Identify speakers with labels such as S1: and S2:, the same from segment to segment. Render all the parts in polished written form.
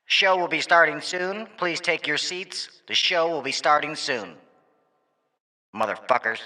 S1: Show will be starting soon. Please take your seats. The show will be starting soon. Motherfuckers.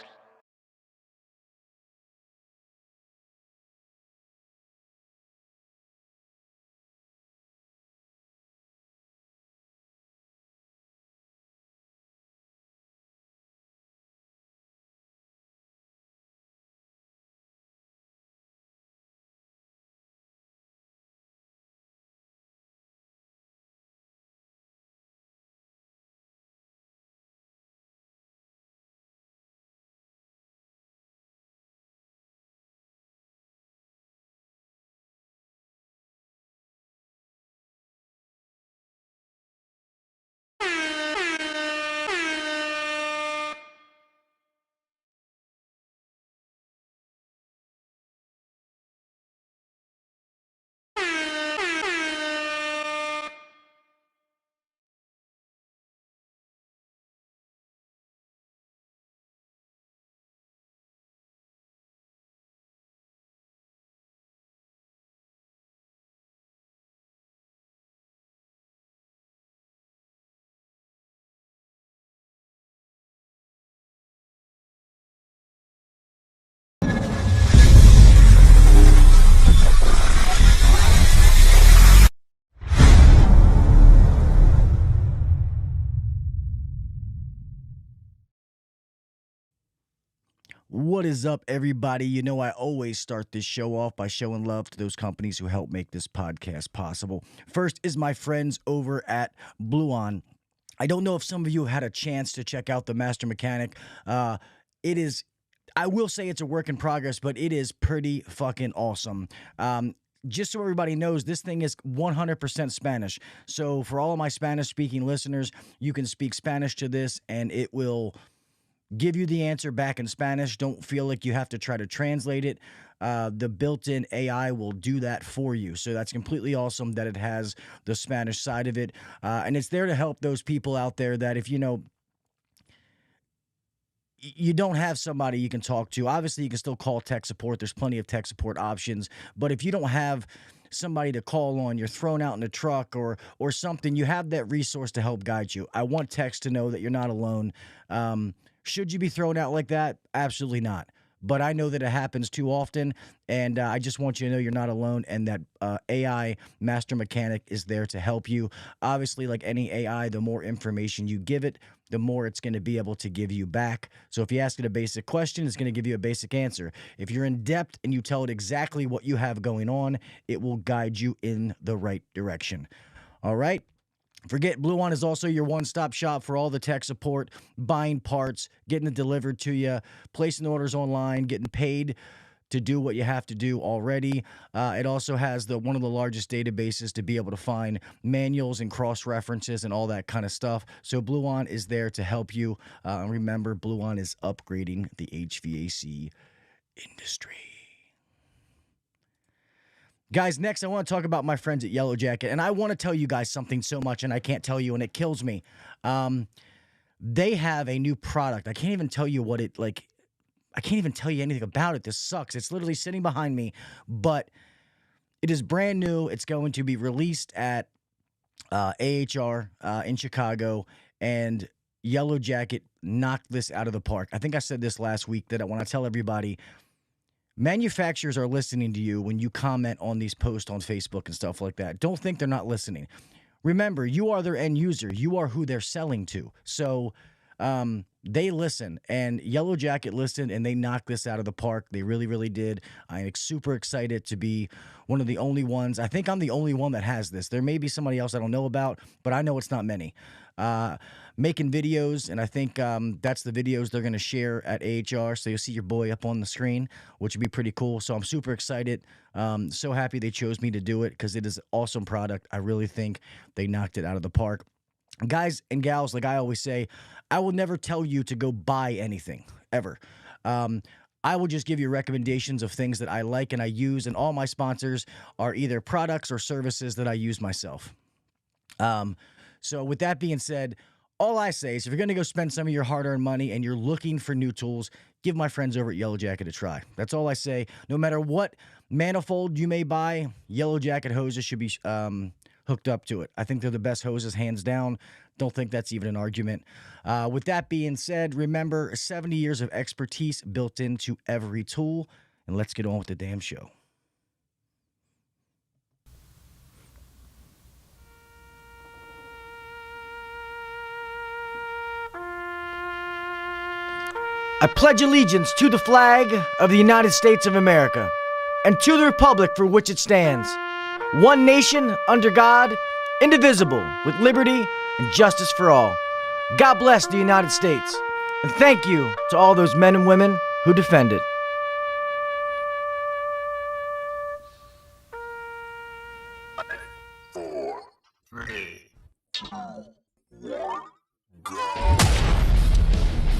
S2: What is up, everybody? You know, I always start this show off by showing love to those companies who help make this podcast possible. First is my friends over at BLUON. I don't know if some of you have had a chance to check out the Master Mechanic. It is, I will say it's a work in progress, but it is pretty fucking awesome. Just so everybody knows, this thing is 100% Spanish. So for all of my Spanish-speaking listeners, you can speak Spanish to this, and it will give you the answer back in Spanish. Don't feel like you have to try to translate it. The built-in AI will do that for you. So that's completely awesome that it has the Spanish side of it. And it's there to help those people out there that if, you don't have somebody you can talk to. Obviously, you can still call tech support. There's plenty of tech support options. But if you don't have somebody to call on, you're thrown out in a truck or something, you have that resource to help guide you. I want techs to know that you're not alone. Should you be thrown out like that? Absolutely not. But I know that it happens too often, and I just want you to know you're not alone and that AI Master Mechanic is there to help you. Obviously, like any AI, the more information you give it, the more it's going to be able to give you back. So if you ask it a basic question, it's going to give you a basic answer. If you're in depth and you tell it exactly what you have going on, it will guide you in the right direction. All right? Forget BLUON is also your one-stop shop for all the tech support, buying parts, getting it delivered to you, placing orders online, getting paid to do what you have to do already. It also has one of the largest databases to be able to find manuals and cross-references and all that kind of stuff. So BLUON is there to help you. Remember, BLUON is upgrading the HVAC industry. Guys, next I want to talk about my friends at Yellow Jacket, and I want to tell you guys something so much, and I can't tell you, and it kills me. They have a new product. I can't even tell you what it, like, I can't even tell you anything about it. This sucks. It's literally sitting behind me, but it is brand new. It's going to be released at AHR in Chicago, and Yellow Jacket knocked this out of the park. I think I said this last week that when I tell everybody, manufacturers are listening to you when you comment on these posts on Facebook and stuff like that. Don't think they're not listening. Remember, you are their end user. You are who they're selling to. So they listen, and Yellow Jacket listened, and they knocked this out of the park. They really, really did. I'm super excited to be one of the only ones. I think I'm the only one that has this. There may be somebody else I don't know about, but I know it's not many. Making videos, and I think that's the videos they're going to share at AHR, so you'll see your boy up on the screen, which would be pretty cool. So I'm super excited. So happy they chose me to do it because it is an awesome product. I really think they knocked it out of the park. Guys and gals, like I always say, I will never tell you to go buy anything, ever. I will just give you recommendations of things that I like and I use, and all my sponsors are either products or services that I use myself. So with that being said, all I say is if you're going to go spend some of your hard-earned money and you're looking for new tools, give my friends over at Yellow Jacket a try. That's all I say. No matter what manifold you may buy, Yellow Jacket hoses should be hooked up to it. I think they're the best hoses, hands down. Don't think that's even an argument. With that being said, remember 70 years of expertise built into every tool. And let's get on with the damn show. I pledge allegiance to the flag of the United States of America and to the republic for which it stands, one nation under God, indivisible, with liberty and justice for all. God bless the United States, and thank you to all those men and women who defend it.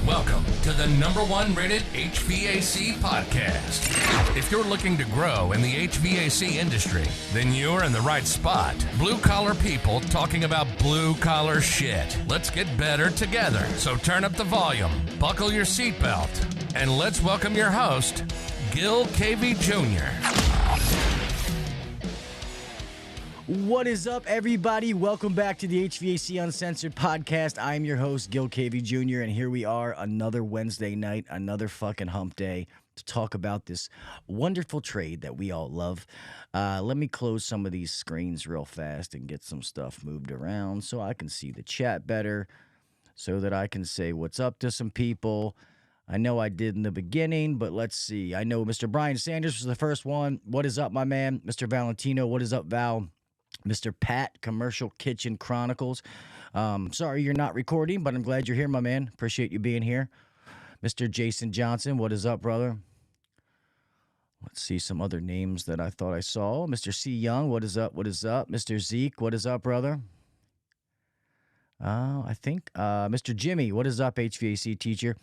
S3: Welcome to the #1 rated HVAC podcast. If you're looking to grow in the HVAC industry, then you're in the right spot. Blue collar people talking about blue collar shit. Let's get better together. So turn up the volume, buckle your seatbelt, and let's welcome your host, Gil KV Jr.
S2: What is up, everybody? Welcome back to the HVAC Uncensored Podcast. I'm your host, Gil KV Jr., and here we are, another Wednesday night, another fucking hump day to talk about this wonderful trade that we all love. Let me close some of these screens real fast and get some stuff moved around so I can see the chat better, so that I can say what's up to some people. I know I did in the beginning, but let's see. I know Mr. Brian Sanders was the first one. What is up, my man? Mr. Valentino, what is up, Val? Mr. Pat, Commercial Kitchen Chronicles. Sorry you're not recording, but I'm glad you're here, my man. Appreciate you being here. Mr. Jason Johnson, what is up, brother? Let's see some other names that I thought I saw. Mr. C. Young, what is up? What is up? Mr. Zeke, what is up, brother? I think Mr. Jimmy, what is up, HVAC teacher?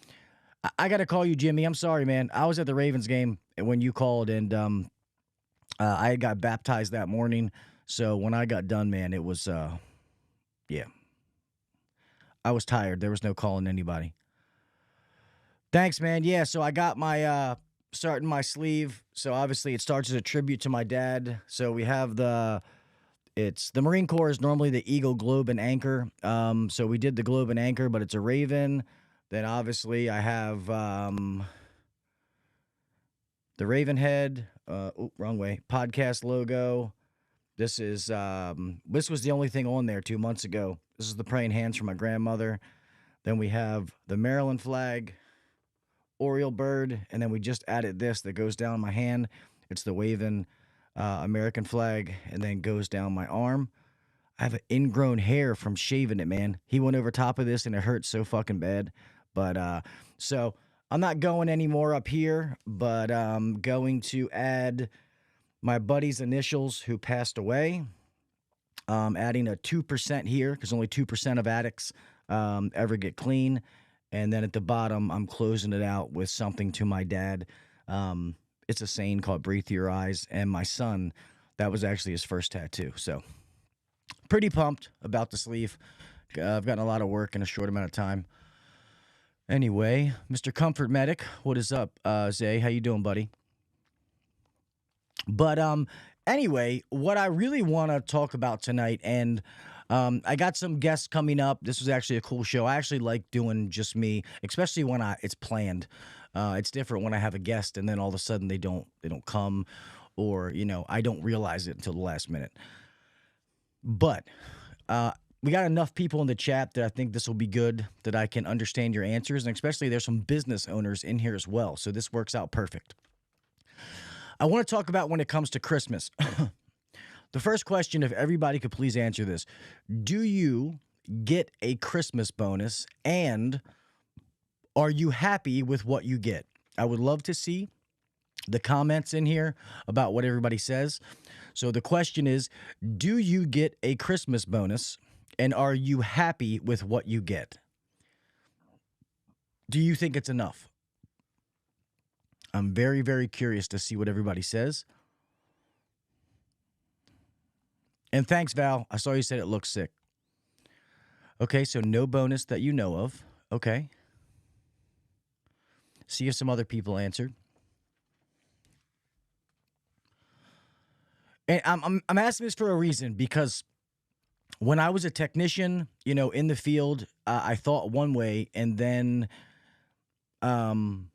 S2: I got to call you, Jimmy. I'm sorry, man. I was at the Ravens game when you called, and I got baptized that morning. So when I got done, man, it was, yeah. I was tired. There was no calling anybody. Thanks, man. Yeah, so I got my, starting my sleeve. So obviously it starts as a tribute to my dad. So we have the Marine Corps is normally the Eagle, Globe, and Anchor. So we did the Globe and Anchor, but it's a Raven. Then obviously I have, the Raven head, wrong way, podcast logo. This is this was the only thing on there 2 months ago. This is the praying hands from my grandmother. Then we have the Maryland flag, Oriole bird, and then we just added this that goes down my hand. It's the waving American flag, and then goes down my arm. I have an ingrown hair from shaving it, man. He went over top of this, and it hurts so fucking bad. But so I'm not going anymore up here, but I'm going to add my buddy's initials who passed away, adding a 2% here because only 2% of addicts ever get clean. And then at the bottom, I'm closing it out with something to my dad. It's a saying called "Breathe Through Your Eyes." And my son, that was actually his first tattoo. So pretty pumped about the sleeve. I've gotten a lot of work in a short amount of time. Anyway, Mr. Comfort Medic, what is up, Zay? How you doing, buddy? But anyway, what I really want to talk about tonight, and I got some guests coming up. This was actually a cool show. I actually like doing just me, especially when it's planned. It's different when I have a guest and then all of a sudden they don't come, or I don't realize it until the last minute. But we got enough people in the chat that I think this will be good, that I can understand your answers, and especially there's some business owners in here as well, so this works out perfect. I want to talk about when it comes to Christmas. The first question, if everybody could please answer this: do you get a Christmas bonus, and are you happy with what you get? I would love to see the comments in here about what everybody says. So the question is, do you get a Christmas bonus, and are you happy with what you get? Do you think it's enough? I'm very, very curious to see what everybody says. And thanks, Val. I saw you said it looks sick. Okay, so no bonus that you know of. Okay. See if some other people answered. And I'm asking this for a reason, because when I was a technician, in the field, I thought one way, and then um,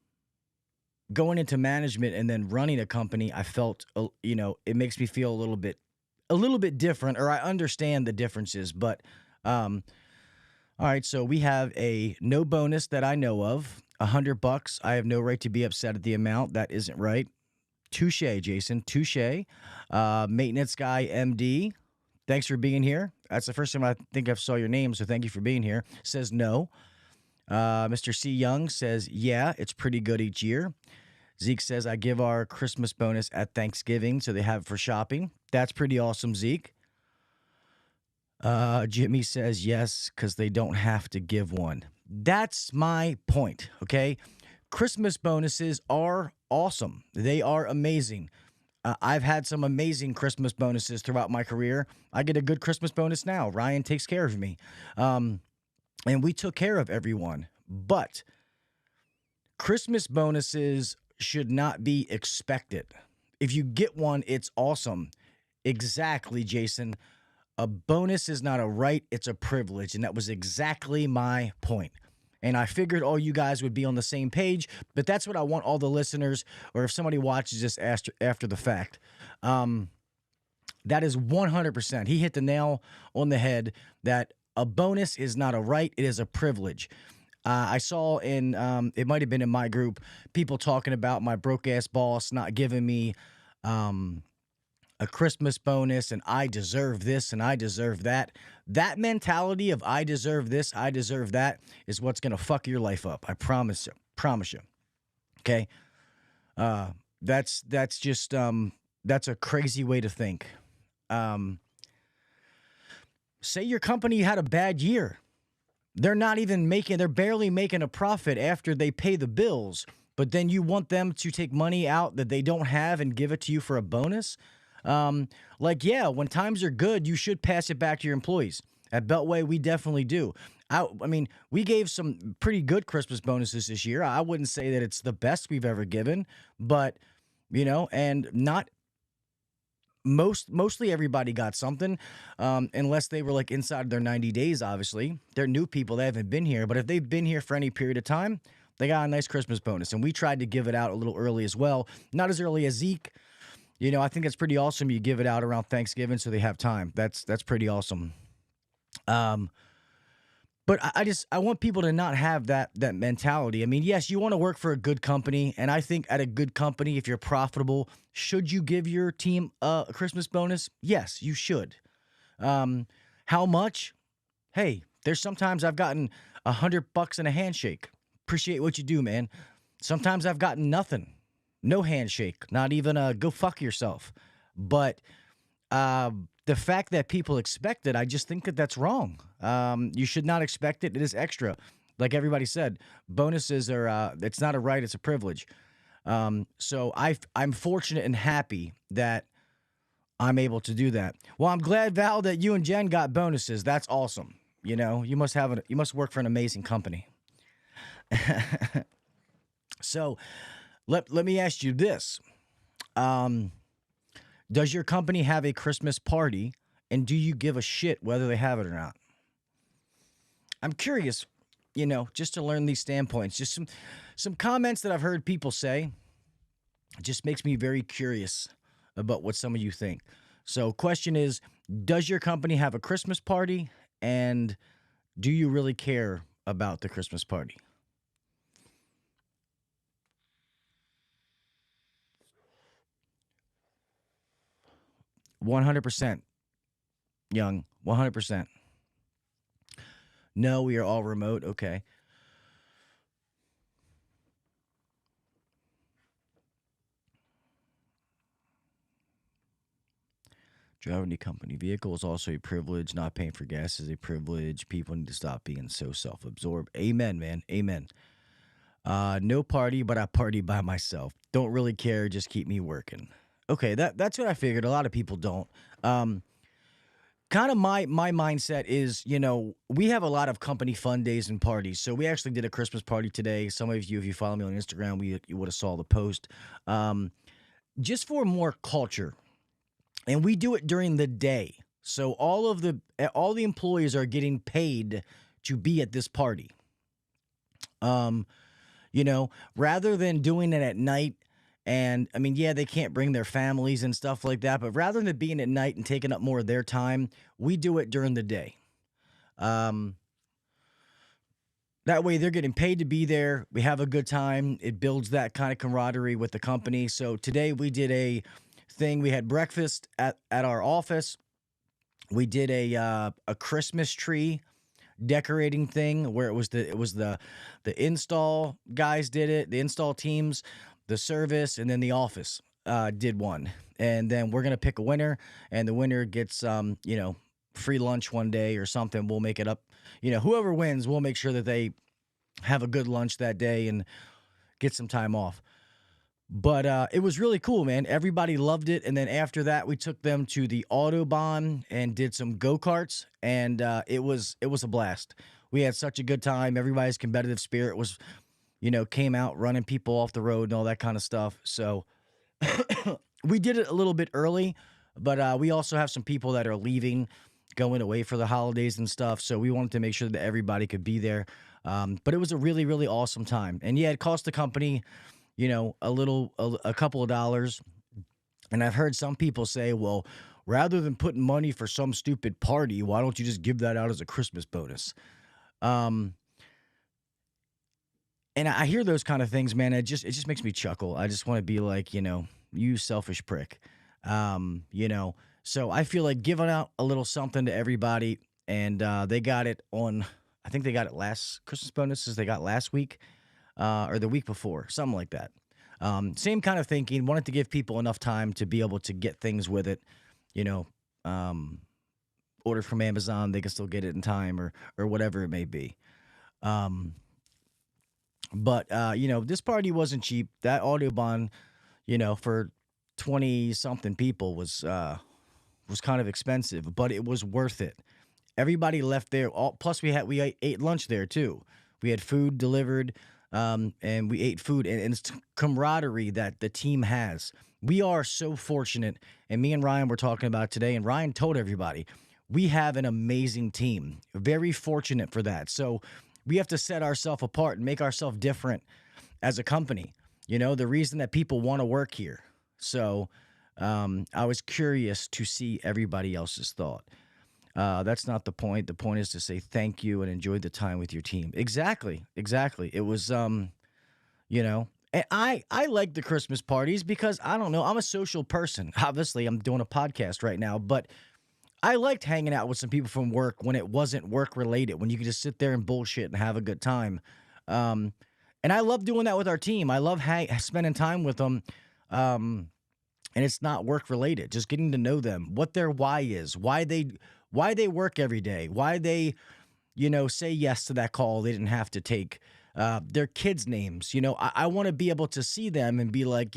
S2: going into management and then running a company, I felt, it makes me feel a little bit different, or I understand the differences. But all right, so we have a no bonus that I know of, $100. I have no right to be upset at the amount. That isn't right. Touche, Jason. Touche. Maintenance guy, MD. Thanks for being here. That's the first time I think I saw your name, so thank you for being here. Says no. Mr. C. Young says, yeah, it's pretty good each year. Zeke says, I give our Christmas bonus at Thanksgiving, so they have it for shopping. That's pretty awesome, Zeke. Jimmy says, yes, because they don't have to give one. That's my point, okay? Christmas bonuses are awesome. They are amazing. I've had some amazing Christmas bonuses throughout my career. I get a good Christmas bonus now. Ryan takes care of me. And we took care of everyone. But Christmas bonuses should not be expected. If you get one, it's awesome. Exactly, Jason. A bonus is not a right, it's a privilege. And that was exactly my point. And I figured all you guys would be on the same page, but that's what I want all the listeners, or if somebody watches this after the fact. That is 100%. He hit the nail on the head that a bonus is not a right, it is a privilege. I saw in, it might have been in my group, people talking about my broke-ass boss not giving me a Christmas bonus, and I deserve this and I deserve that. That mentality of I deserve this, I deserve that is what's going to fuck your life up. I promise you. Promise you. Okay? That's just, that's a crazy way to think. Say your company had a bad year. They're barely making a profit after they pay the bills, but then you want them to take money out that they don't have and give it to you for a bonus? When times are good, you should pass it back to your employees. At Beltway, we definitely do. I mean, we gave some pretty good Christmas bonuses this year. I wouldn't say that it's the best we've ever given, but, and not mostly everybody got something, unless they were like inside their 90 days, obviously. They're new people. They haven't been here, but if they've been here for any period of time, they got a nice Christmas bonus. And we tried to give it out a little early as well. Not as early as Zeke. I think it's pretty awesome. You give it out around Thanksgiving so they have time. That's pretty awesome. But I want people to not have that mentality. I mean, yes, you want to work for a good company, and I think at a good company, if you're profitable, should you give your team a Christmas bonus? Yes, you should. How much? Hey, there's sometimes I've gotten $100 and a handshake. Appreciate what you do, man. Sometimes I've gotten nothing. No handshake, not even a go fuck yourself. But the fact that people expect it, I just think that that's wrong. You should not expect it. It is extra. Like everybody said, bonuses are, it's not a right, it's a privilege. So I'm fortunate and happy that I'm able to do that. Well, I'm glad, Val, that you and Jen got bonuses. That's awesome. You must work for an amazing company. So let me ask you this. Does your company have a Christmas party, and do you give a shit whether they have it or not? I'm curious, just to learn these standpoints. Just some comments that I've heard people say. It just makes me very curious about what some of you think. So question is, does your company have a Christmas party, and do you really care about the Christmas party? 100%, Young. 100%. No, we are all remote. Okay. Driving a company vehicle is also a privilege. Not paying for gas is a privilege. People need to stop being so self-absorbed. Amen, man. Amen. No party, but I party by myself. Don't really care. Just keep me working. Okay, that's what I figured. A lot of people don't. Kind of my mindset is, we have a lot of company fun days and parties. So we actually did a Christmas party today. Some of you, if you follow me on Instagram, you would have saw the post. Just for more culture. And we do it during the day. So all the employees are getting paid to be at this party. Rather than doing it at night, and I mean, yeah, they can't bring their families and stuff like that, but rather than being at night and taking up more of their time, we do it during the day. That way they're getting paid to be there. We have a good time. It builds that kind of camaraderie with the company. So today we did a thing. We had breakfast at our office. We did a Christmas tree decorating thing where it was the install guys did it, the install teams, the service, and then the office did one. And then we're gonna pick a winner, and the winner gets free lunch one day or something. We'll make it up. Whoever wins, we'll make sure that they have a good lunch that day and get some time off. But it was really cool, man. Everybody loved it. And then after that, we took them to the Autobahn and did some go-karts, and it was a blast. We had such a good time. Everybody's competitive spirit was, came out running people off the road and all that kind of stuff. So we did it a little bit early, but we also have some people that are leaving, going away for the holidays and stuff. So we wanted to make sure that everybody could be there. But it was a really, really awesome time. And yeah, it cost the company, a couple of dollars. And I've heard some people say, well, rather than putting money for some stupid party, why don't you just give that out as a Christmas bonus? And I hear those kind of things, man. It just makes me chuckle. I just want to be like, you selfish prick. So I feel like giving out a little something to everybody, and they got it on, I think they got it last Christmas bonuses they got last week or the week before, something like that. Same kind of thinking, wanted to give people enough time to be able to get things with it, order from Amazon, they can still get it in time or whatever it may be. But this party wasn't cheap. That Autobahn, for 20-something people was kind of expensive, but it was worth it. Everybody left there. Plus, we ate lunch there too. We had food delivered, and we ate food, and it's camaraderie that the team has. We are so fortunate, and me and Ryan were talking about it today, and Ryan told everybody, we have an amazing team. Very fortunate for that. So we have to set ourselves apart and make ourselves different as a company. The reason that people want to work here. So I was curious to see everybody else's thought. That's not the point. The point is to say thank you and enjoy the time with your team. Exactly. It was, and I like the Christmas parties because, I don't know, I'm a social person. Obviously, I'm doing a podcast right now, but I liked hanging out with some people from work when it wasn't work-related, when you could just sit there and bullshit and have a good time. And I love doing that with our team. I love spending time with them, and it's not work-related. Just getting to know them, what their why is, why they work every day, why they, say yes to that call they didn't have to take, their kids' names. I want to be able to see them and be like,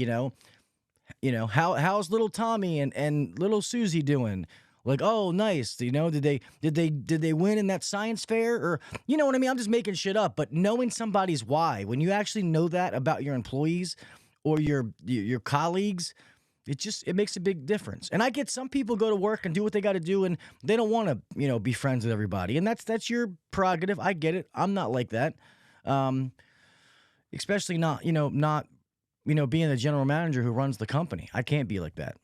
S2: how's little Tommy and little Susie doing? Like, oh, nice. Did they win in that science fair? Or, you know what I mean? I'm just making shit up. But knowing somebody's why, when you actually know that about your employees or your colleagues, it makes a big difference. And I get some people go to work and do what they got to do, and they don't want to, be friends with everybody. And that's your prerogative. I get it. I'm not like that. Especially not being the general manager who runs the company. I can't be like that.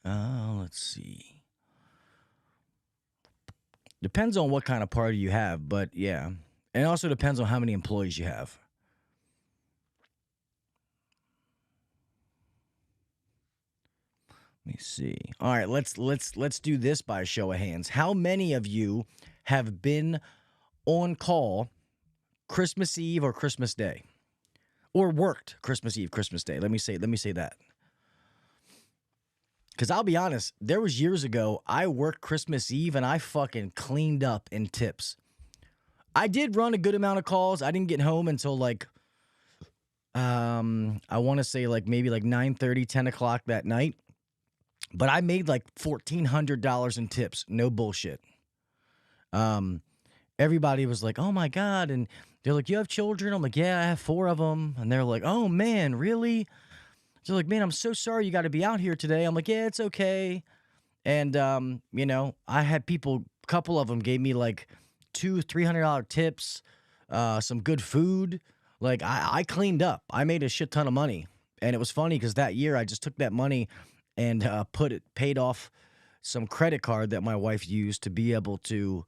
S2: Let's see. Depends on what kind of party you have, but yeah. And it also depends on how many employees you have. Let me see. All right, let's do this by a show of hands. How many of you have been on call Christmas Eve or Christmas Day? Or worked Christmas Eve, Christmas Day? Let me say that. Because I'll be honest, there was years ago, I worked Christmas Eve and I fucking cleaned up in tips. I did run a good amount of calls. I didn't get home until I want to say maybe 9:30, 10 o'clock that night. But I made $1,400 in tips. No bullshit. Everybody was like, oh my God. And they're like, you have children? I'm like, yeah, I have 4 of them. And they're like, oh man, really? They're like, man, I'm so sorry you got to be out here today. I'm like, yeah, it's okay. And, you know, I had people, a couple of them gave me like $200-300 tips, some good food. Like I cleaned up. I made a shit ton of money. And it was funny because that year I just took that money and paid off some credit card that my wife used to be able to.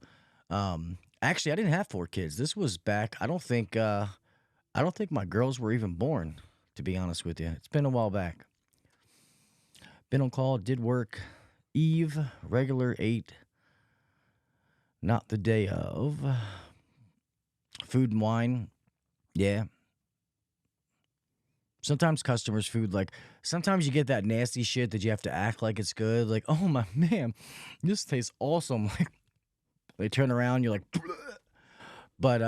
S2: Actually, I didn't have 4 kids. This was back. I don't think my girls were even born, to be honest with you. It's been a while back. Been on call, did work. Eve, regular 8. Not the day of. Food and wine. Yeah. Sometimes customers' food, like, sometimes you get that nasty shit that you have to act like it's good. Like, oh my man, this tastes awesome. Like, they turn around, you're like, bleh. But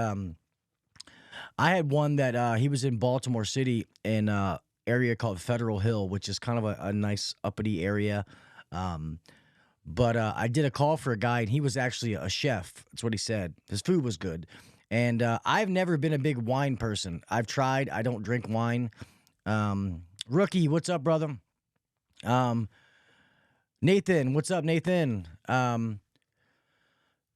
S2: I had one that he was in Baltimore City in an area called Federal Hill, which is kind of a nice uppity area. But I did a call for a guy, and he was actually a chef. That's what he said. His food was good. And I've never been a big wine person. I've tried. I don't drink wine. Rookie, what's up, brother? Nathan, what's up, Nathan?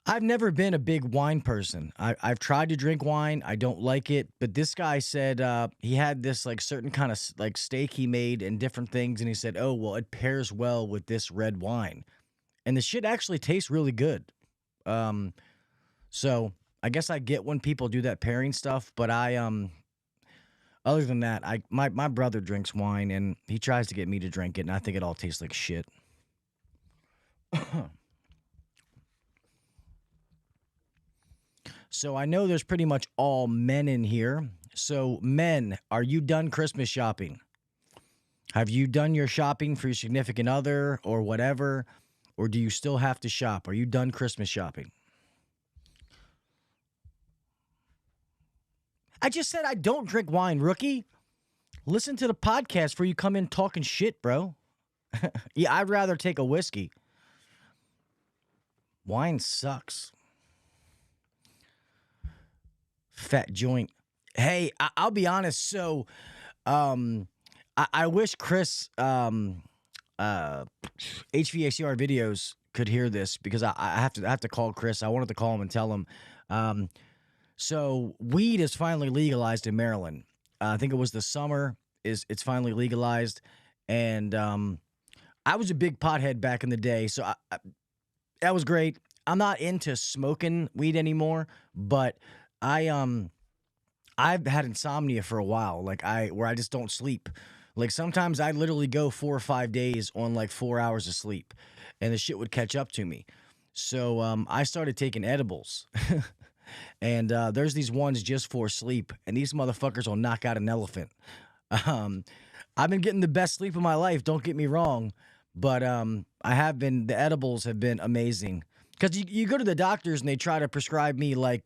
S2: I've never been a big wine person. I've tried to drink wine. I don't like it. But this guy said he had this like certain kind of like steak he made and different things. And he said, oh, well, it pairs well with this red wine. And the shit actually tastes really good. So I guess I get when people do that pairing stuff. But other than that, my brother drinks wine and he tries to get me to drink it. And I think it all tastes like shit. So I know there's pretty much all men in here. So men, are you done Christmas shopping? Have you done your shopping for your significant other or whatever? Or do you still have to shop? Are you done Christmas shopping? I just said I don't drink wine, rookie. Listen to the podcast before you come in talking shit, bro. Yeah, I'd rather take a whiskey. Wine sucks. Fat joint. Hey, I'll be honest. So, I wish Chris, HVACR videos could hear this because I have to call Chris. I wanted to call him and tell him. So weed is finally legalized in Maryland. I think it was the summer. It's finally legalized, and I was a big pothead back in the day, so that was great. I'm not into smoking weed anymore, but I've had insomnia for a while, where I just don't sleep. Like sometimes I literally go 4 or 5 days on like 4 hours of sleep, and the shit would catch up to me. So I started taking edibles, and there's these ones just for sleep, and these motherfuckers will knock out an elephant. I've been getting the best sleep of my life. Don't get me wrong, but the edibles have been amazing. Because you go to the doctors and they try to prescribe me like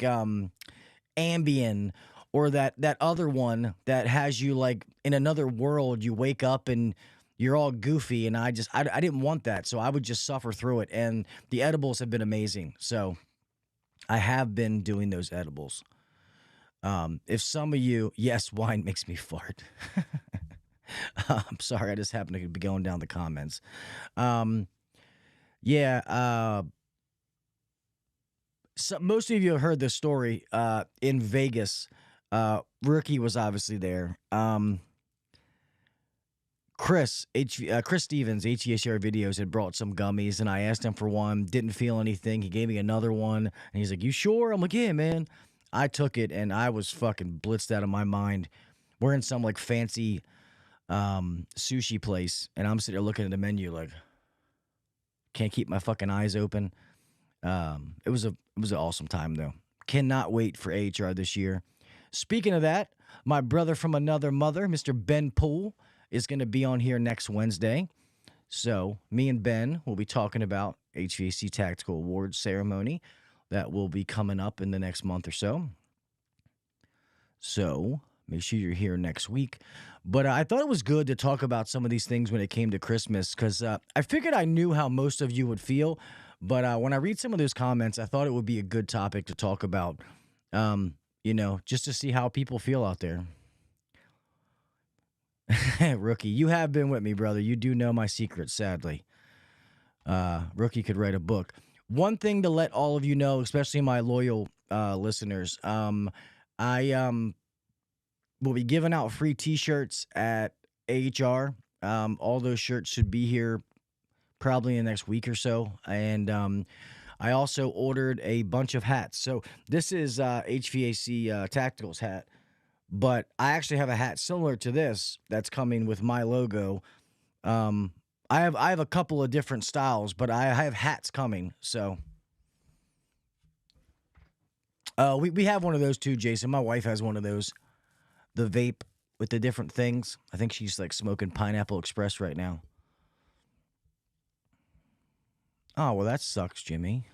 S2: Ambien or that other one that has you like in another world. You wake up and you're all goofy, and I didn't want that, so I would just suffer through it. And the edibles have been amazing, so I have been doing those edibles. If some of you, yes, wine makes me fart. I'm sorry, I just happened to be going down the comments. So most of you have heard this story in Vegas. Rookie was obviously there. Chris Stevens, HVACR Videos, had brought some gummies, and I asked him for one. Didn't feel anything. He gave me another one, and he's like, "You sure?" I'm like, "Yeah, man." I took it, and I was fucking blitzed out of my mind. We're in some like fancy sushi place, and I'm sitting there looking at the menu like, can't keep my fucking eyes open. It was an awesome time though. Cannot wait for AHR this year. Speaking of that, my brother from another mother, Mr. Ben Poole, is going to be on here next Wednesday. So me and Ben will be talking about HVAC Tactical Awards ceremony that will be coming up in the next month or so. So make sure you're here next week. But I thought it was good to talk about some of these things when it came to Christmas because I figured I knew how most of you would feel. But when I read some of those comments, I thought it would be a good topic to talk about, just to see how people feel out there. Rookie, you have been with me, brother. You do know my secret, sadly. Rookie could write a book. One thing to let all of you know, especially my loyal listeners, I will be giving out free T-shirts at AHR. All those shirts should be here probably in the next week or so. And I also ordered a bunch of hats. So this is HVAC Tacticals hat, but I actually have a hat similar to this that's coming with my logo. I have a couple of different styles, but I have hats coming. So we have one of those too, Jason. My wife has one of those, the vape with the different things. I think she's like smoking Pineapple Express right now. Oh, well, that sucks, Jimmy.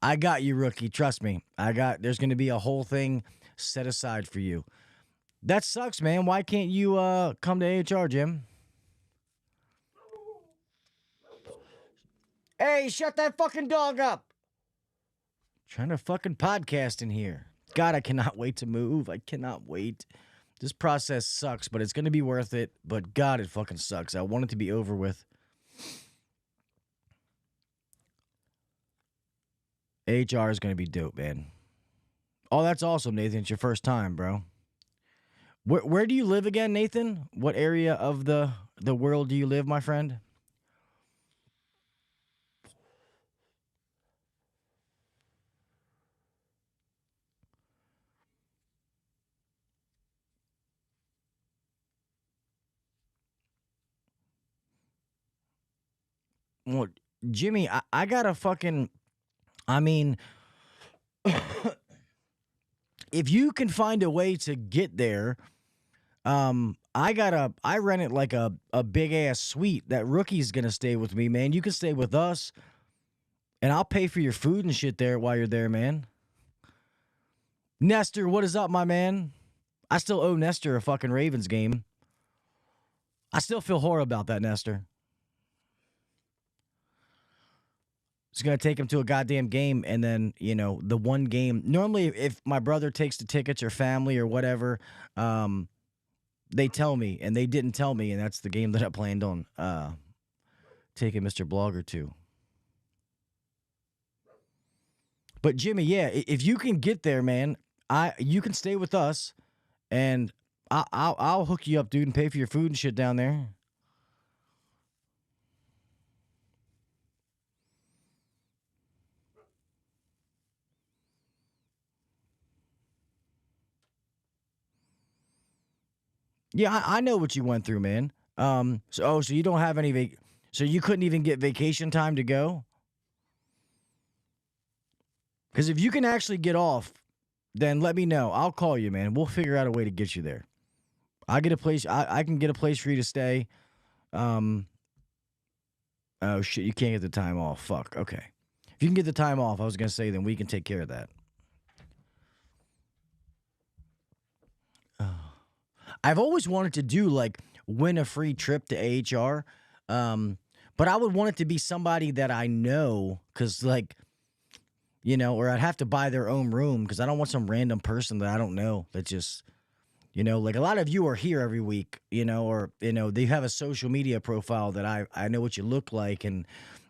S2: I got you, Rookie. Trust me. There's going to be a whole thing set aside for you. That sucks, man. Why can't you come to AHR, Jim? Hey, shut that fucking dog up. Trying to fucking podcast in here. God, I cannot wait to move. I cannot wait. This process sucks, but it's going to be worth it. But God, it fucking sucks. I want it to be over with. HR is going to be dope, man. Oh, that's awesome, Nathan. It's your first time, bro. Where do you live again, Nathan? What area of the world do you live, my friend? Well, Jimmy, I got a fucking... I mean, if you can find a way to get there, I rented like a big ass suite that Rookie's gonna stay with me, man. You can stay with us, and I'll pay for your food and shit there while you're there, man. Nestor, what is up, my man? I still owe Nestor a fucking Ravens game. I still feel horrible about that, Nestor. It's going to take him to a goddamn game, and then, the one game. Normally, if my brother takes the tickets or family or whatever, they tell me, and they didn't tell me, and that's the game that I planned on taking Mr. Blogger to. But, Jimmy, yeah, if you can get there, man, you can stay with us, and I'll hook you up, dude, and pay for your food and shit down there. Yeah, I know what you went through, man. So you don't have any so you couldn't even get vacation time to go? Because if you can actually get off, then let me know. I'll call you, man. We'll figure out a way to get you there. I get a place. I can get a place for you to stay. Oh shit, you can't get the time off. Fuck. Okay. If you can get the time off, I was gonna say then we can take care of that. I've always wanted to do win a free trip to AHR, but I would want it to be somebody that I know, because or I'd have to buy their own room, because I don't want some random person that I don't know that just, a lot of you are here every week, or they have a social media profile that I know what you look like, and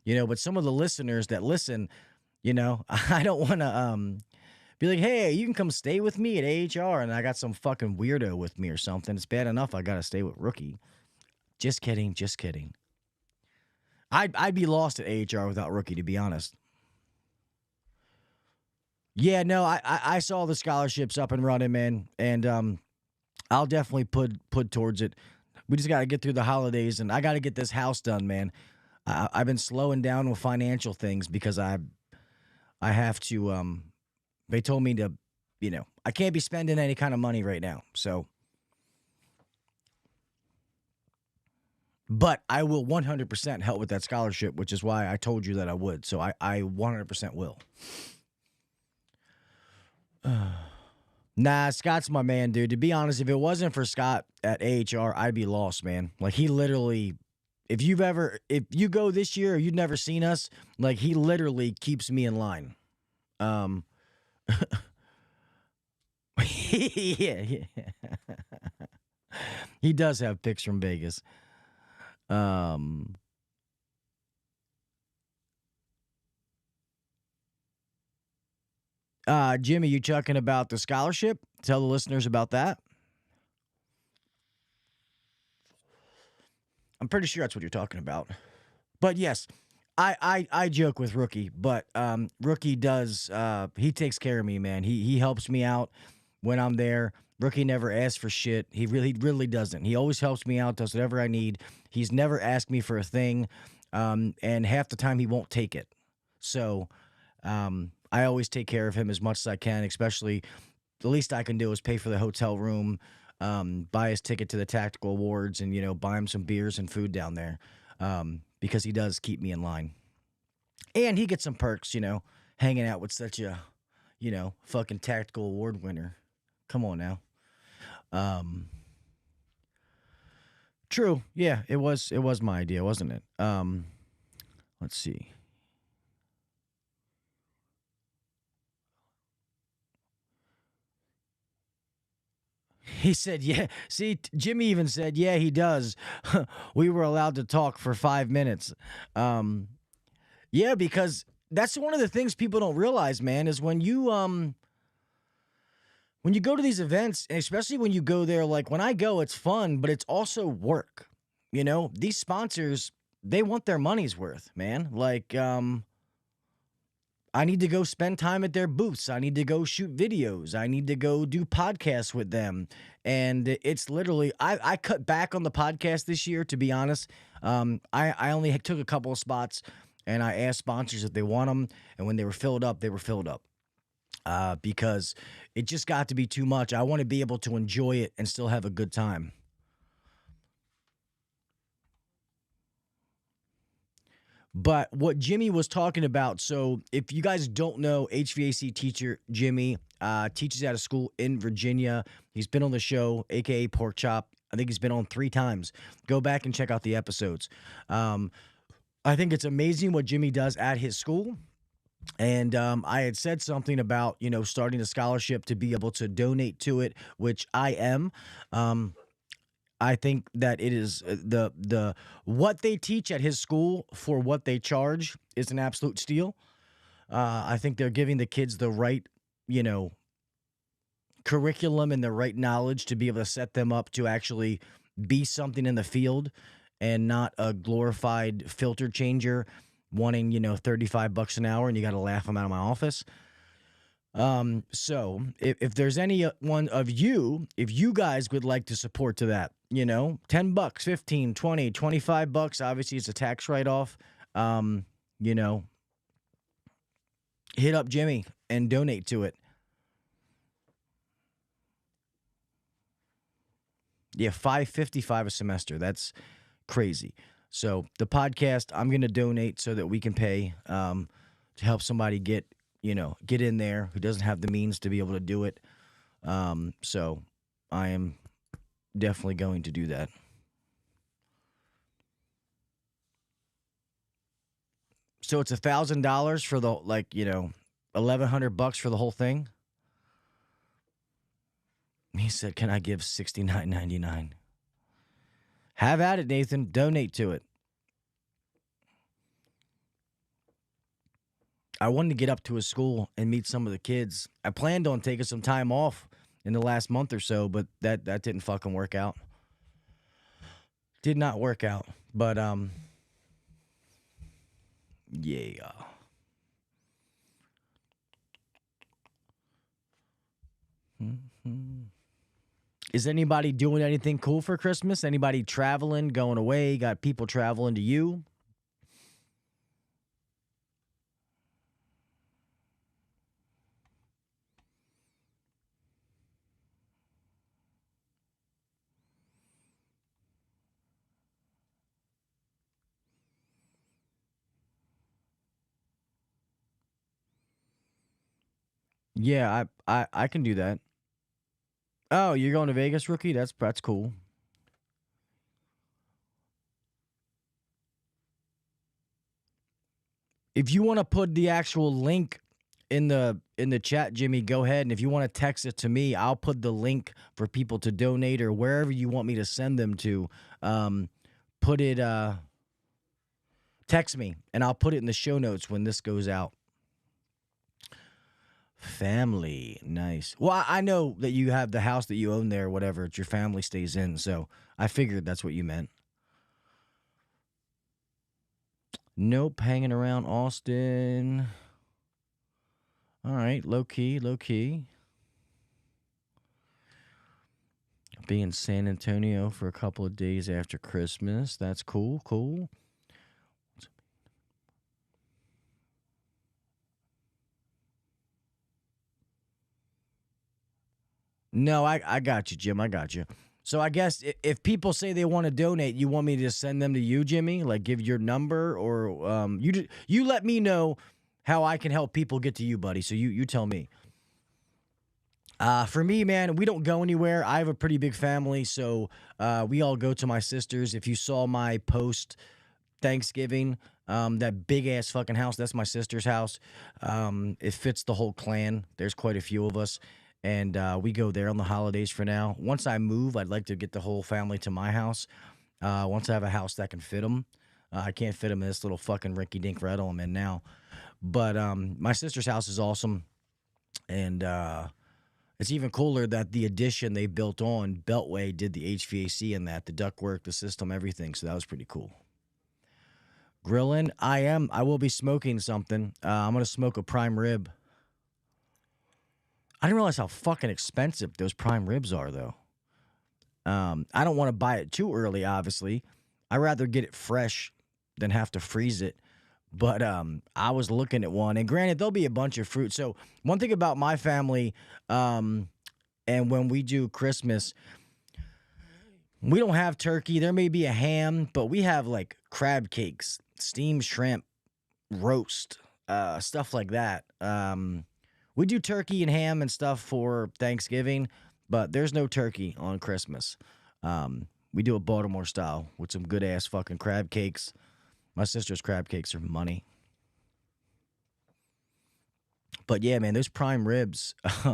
S2: but some of the listeners that listen, I don't want to be like, hey, you can come stay with me at AHR, and I got some fucking weirdo with me or something. It's bad enough I got to stay with Rookie. Just kidding, just kidding. I'd be lost at AHR without Rookie, to be honest. Yeah, no, I saw the scholarships up and running, man, and I'll definitely put towards it. We just got to get through the holidays, and I got to get this house done, man. I've been slowing down with financial things because I have to... They told me to, I can't be spending any kind of money right now. So, but I will 100% help with that scholarship, which is why I told you that I would. So I 100% will. Nah, Scott's my man, dude. To be honest, if it wasn't for Scott at AHR, I'd be lost, man. He literally, if you go this year or you've never seen us, he literally keeps me in line. Yeah. He does have pics from Vegas. Um, Jimmy, you talking about the scholarship? Tell the listeners about that. I'm pretty sure that's what you're talking about. But yes, I joke with Rookie, but Rookie does he takes care of me, man. He helps me out when I'm there. Rookie never asks for shit. He really doesn't. He always helps me out, does whatever I need. He's never asked me for a thing, and half the time he won't take it. So I always take care of him as much as I can, especially the least I can do is pay for the hotel room, buy his ticket to the Tactical Awards, and, buy him some beers and food down there, because he does keep me in line. And he gets some perks, hanging out with such a, fucking Tactical Award winner. Come on now. True. Yeah, it was my idea, wasn't it? Let's see. He said, yeah. See, Jimmy even said, yeah, he does. We were allowed to talk for 5 minutes. Yeah, because that's one of the things people don't realize, man, is when you go to these events, and especially when you go there, like when I go, it's fun, but it's also work. These sponsors, they want their money's worth, man. Like, I need to go spend time at their booths. I need to go shoot videos. I need to go do podcasts with them. And it's literally, I cut back on the podcast this year, to be honest. I only took a couple of spots, and I asked sponsors if they want them. And when they were filled up, they were filled up. Because it just got to be too much. I want to be able to enjoy it and still have a good time. But what Jimmy was talking about, so if you guys don't know, HVAC teacher Jimmy teaches at a school in Virginia. He's been on the show, a.k.a. Pork Chop. I think he's been on 3 times. Go back and check out the episodes. I think it's amazing what Jimmy does at his school. And I had said something about, starting a scholarship to be able to donate to it, which I am. I think that it is the what they teach at his school for what they charge is an absolute steal. I think they're giving the kids the right, curriculum and the right knowledge to be able to set them up to actually be something in the field and not a glorified filter changer wanting, $35 an hour and you got to laugh them out of my office. So if there's any one of you, if you guys would like to support to that, $10, $15, $20, $25, obviously it's a tax write-off. Hit up Jimmy and donate to it. Yeah, $5.55 a semester. That's crazy. So the podcast, I'm going to donate so that we can pay to help somebody get in there who doesn't have the means to be able to do it. So I am definitely going to do that. So it's $1,000 for the, $1,100 for the whole thing. He said, can I give $69.99? Have at it, Nathan. Donate to it. I wanted to get up to his school and meet some of the kids. I planned on taking some time off in the last month or so, but that didn't fucking work out. Did not work out. But, yeah. Is anybody doing anything cool for Christmas? Anybody traveling, going away? Got people traveling to you? Yeah, I can do that. Oh, you're going to Vegas, Rookie? That's cool. If you want to put the actual link in the chat, Jimmy, go ahead, and if you want to text it to me, I'll put the link for people to donate or wherever you want me to send them to. Put it text me, and I'll put it in the show notes when this goes out. Family, nice. Well, I know that you have the house that you own there, whatever. It's your family stays in, so I figured that's what you meant. Nope, hanging around Austin. All right, low key. Be in San Antonio for a couple of days after Christmas. That's cool. No, I got you, Jim. I got you. So I guess if people say they want to donate, you want me to just send them to you, Jimmy? Like give your number, or you let me know how I can help people get to you, buddy. So you tell me. For me, man, we don't go anywhere. I have a pretty big family, so we all go to my sister's. If you saw my post Thanksgiving, that big ass fucking house, that's my sister's house. It fits the whole clan. There's quite a few of us, and we go there on the holidays for now. Once I move, I'd like to get the whole family to my house. Once I have a house that can fit them. I can't fit them in this little fucking rinky-dink rental I'm in now. But my sister's house is awesome, and it's even cooler that the addition they built on Beltway did the HVAC and that, the ductwork, the system, everything. So that was pretty cool. Grilling, I will be smoking something. I'm going to smoke a prime rib. I didn't realize how fucking expensive those prime ribs are, though. I don't want to buy it too early, obviously. I'd rather get it fresh than have to freeze it. But I was looking at one, and granted, there'll be a bunch of fruit. So one thing about my family, and when we do Christmas, we don't have turkey. There may be a ham, but we have like crab cakes, steamed shrimp, roast, stuff like that. We do turkey and ham and stuff for Thanksgiving, but there's no turkey on Christmas. We do it Baltimore style with some good ass fucking crab cakes. My sister's crab cakes are money. But yeah, man, those prime ribs. I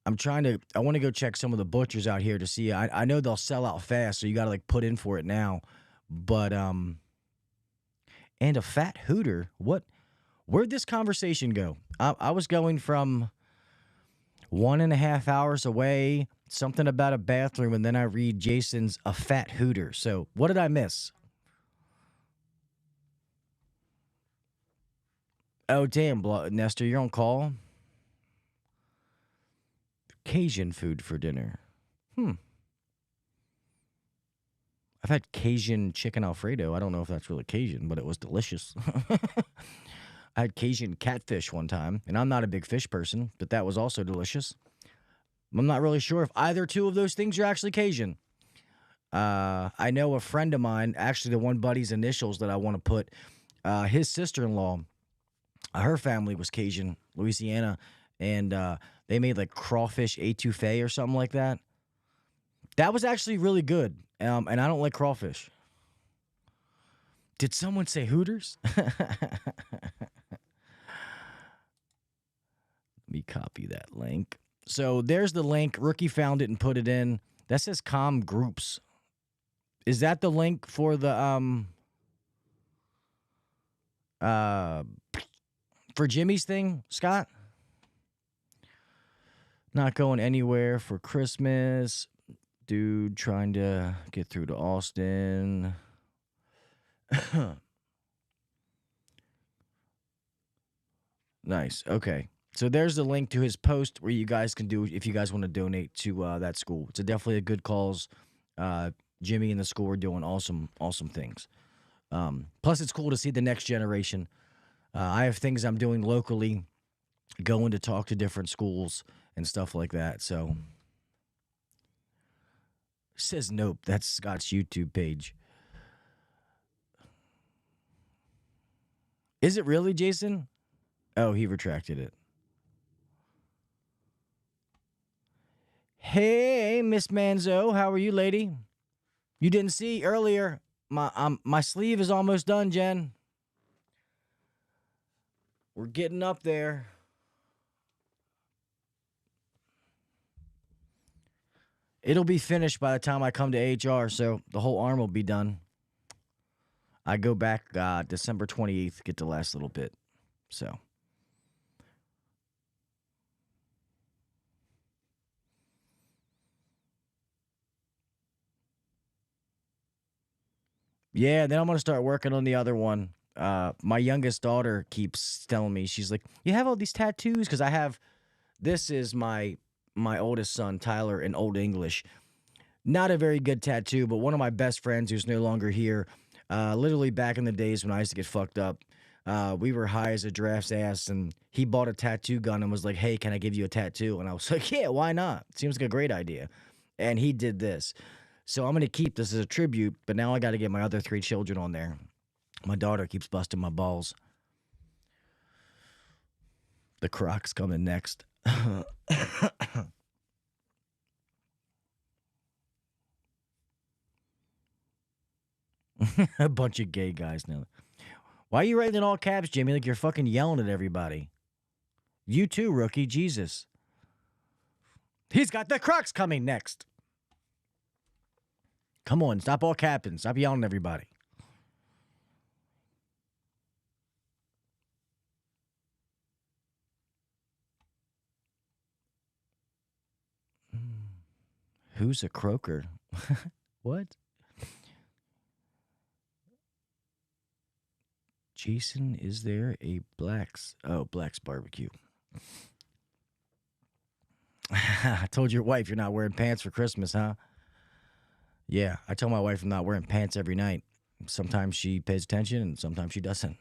S2: want to go check some of the butchers out here to see. I know they'll sell out fast, so you got to like put in for it now. But, and a fat hooter. Where'd this conversation go? I was going from 1.5 hours away, something about a bathroom, and then I read Jason's a fat hooter. So what did I miss? Oh, damn, Nestor, you're on call? Cajun food for dinner. I've had Cajun chicken Alfredo. I don't know if that's really Cajun, but it was delicious. I had Cajun catfish one time, and I'm not a big fish person, but that was also delicious. I'm not really sure if either two of those things are actually Cajun. I know a friend of mine, actually the one buddy's initials that I want to put, his sister-in-law, her family was Cajun, Louisiana, and they made like crawfish étouffée or something like that. That was actually really good, and I don't like crawfish. Did someone say Hooters? Let me copy that link. So there's the link. Rookie found it and put it in. That says Com Groups. Is that the link for the for Jimmy's thing, Scott? Not going anywhere for Christmas. Dude trying to get through to Austin. Nice. Okay. So there's the link to his post where you guys can do if you guys want to donate to that school. It's definitely a good cause. Jimmy and the school are doing awesome things. Plus, it's cool to see the next generation. I have things I'm doing locally, going to talk to different schools and stuff like that. So, says nope. That's Scott's YouTube page. Is it really, Jason? Oh, he retracted it. Hey, Miss Manzo, how are you, lady? You didn't see earlier. My sleeve is almost done, Jen. We're getting up there. It'll be finished by the time I come to HR, so the whole arm will be done. I go back December 28th, get the last little bit. So. Yeah, then I'm going to start working on the other one. My youngest daughter keeps telling me, she's like, you have all these tattoos? Because this is my oldest son, Tyler, in Old English. Not a very good tattoo, but one of my best friends who's no longer here, literally back in the days when I used to get fucked up, we were high as a giraffe's ass, and he bought a tattoo gun and was like, hey, can I give you a tattoo? And I was like, yeah, why not? Seems like a great idea. And he did this. So I'm going to keep this as a tribute, but now I got to get my other 3 children on there. My daughter keeps busting my balls. The Crocs coming next. A bunch of gay guys now. Why are you writing in all caps, Jimmy? Like you're fucking yelling at everybody. You too, rookie. Jesus. He's got the Crocs coming next. Come on, stop all capping. Stop yelling at everybody. Who's a croaker? What? Jason, is there a Black's barbecue? I told your wife you're not wearing pants for Christmas, huh? Yeah, I tell my wife I'm not wearing pants every night. Sometimes she pays attention and sometimes she doesn't.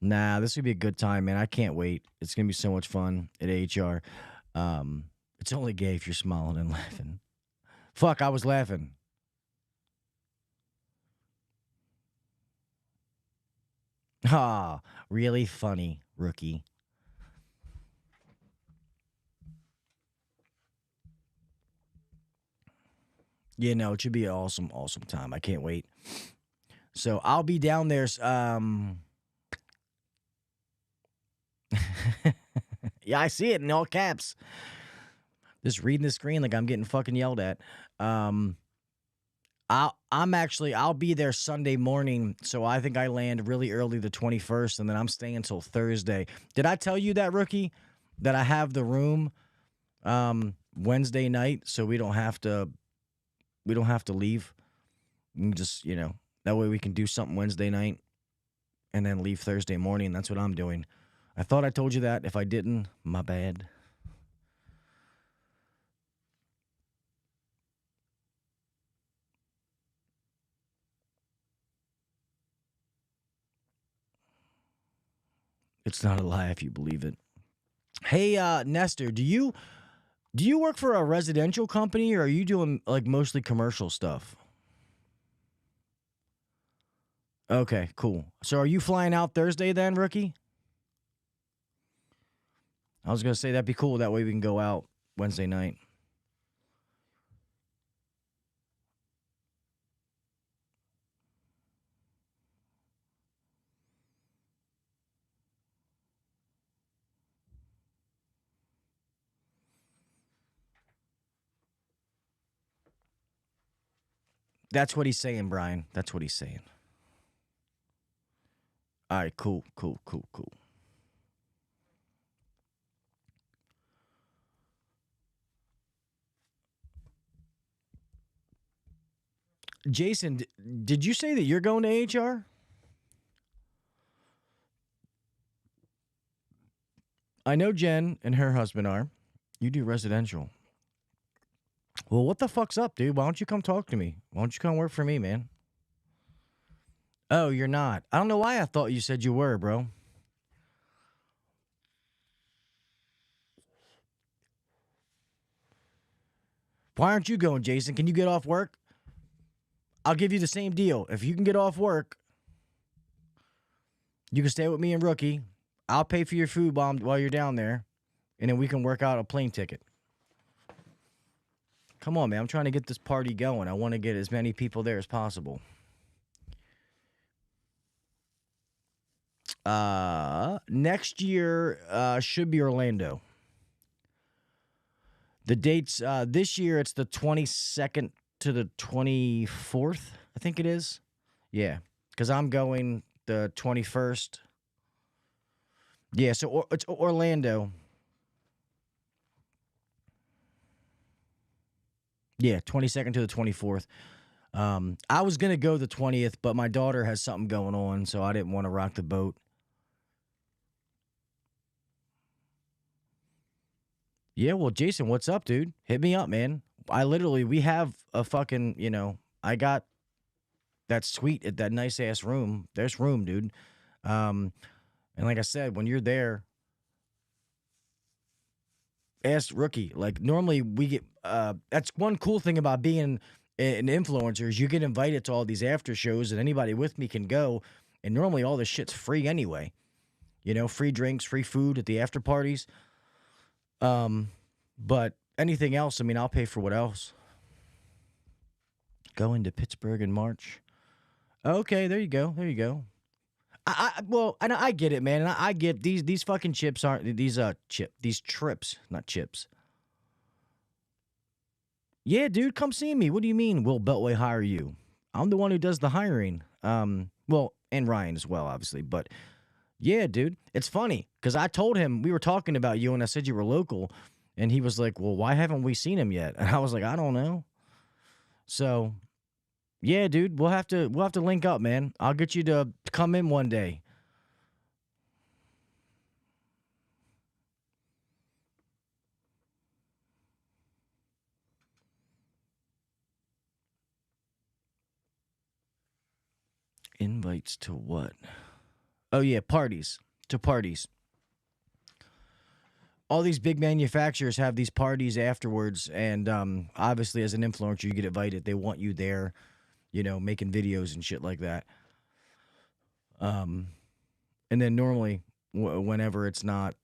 S2: Nah, this would be a good time, man. I can't wait. It's going to be so much fun at HR. It's only gay if you're smiling and laughing. Fuck, I was laughing. Ah, really funny, rookie. Yeah, no, it should be an awesome, awesome time. I can't wait. So I'll be down there. Yeah, I see it in all caps. Just reading the screen like I'm getting fucking yelled at. I'll be there Sunday morning, so I think I land really early the 21st, and then I'm staying until Thursday. Did I tell you that, rookie? That I have the room Wednesday night, so we don't have to leave. And just, that way we can do something Wednesday night and then leave Thursday morning. That's what I'm doing. I thought I told you that. If I didn't, my bad. It's not a lie if you believe it. Hey, Nestor, do you work for a residential company or are you doing like mostly commercial stuff? Okay, cool. So are you flying out Thursday then, rookie? I was going to say that'd be cool. That way we can go out Wednesday night. That's what he's saying, Brian. That's what he's saying. All right, cool. Jason, did you say that you're going to HR? I know Jen and her husband are. You do residential. Well, what the fuck's up, dude? Why don't you come talk to me? Why don't you come work for me, man? Oh, you're not. I don't know why I thought you said you were, bro. Why aren't you going, Jason? Can you get off work? I'll give you the same deal. If you can get off work, you can stay with me and Rookie. I'll pay for your food while you're down there, and then we can work out a plane ticket. Come on, man. I'm trying to get this party going. I want to get as many people there as possible. Next year should be Orlando. The dates this year, it's the 22nd to the 24th, I think it is. Yeah, because I'm going the 21st. Yeah, so it's Orlando. Yeah, 22nd to the 24th. I was going to go the 20th, but my daughter has something going on, so I didn't want to rock the boat. Yeah, well, Jason, what's up, dude? Hit me up, man. We have a fucking, I got that suite at that nice-ass room. There's room, dude. And like I said, when you're there, ask Rookie. Like, normally we get, that's one cool thing about being an influencer is you get invited to all these after shows and anybody with me can go. And normally all this shit's free anyway. Free drinks, free food at the after parties. But anything else, I'll pay for what else. Going to Pittsburgh in March. Okay, there you go. I get it, man. And I get these fucking chips aren't these trips, not chips. Yeah, dude, come see me. What do you mean? Will Beltway hire you? I'm the one who does the hiring. And Ryan as well, obviously. But yeah, dude, it's funny because I told him we were talking about you and I said you were local, and he was like, "Well, why haven't we seen him yet?" And I was like, "I don't know." So, yeah, dude, we'll have to link up, man. I'll get you to come in one day. Invites to what? Oh, yeah, parties. To parties. All these big manufacturers have these parties afterwards, and obviously as an influencer, you get invited. They want you there, making videos and shit like that. And then normally, whenever it's not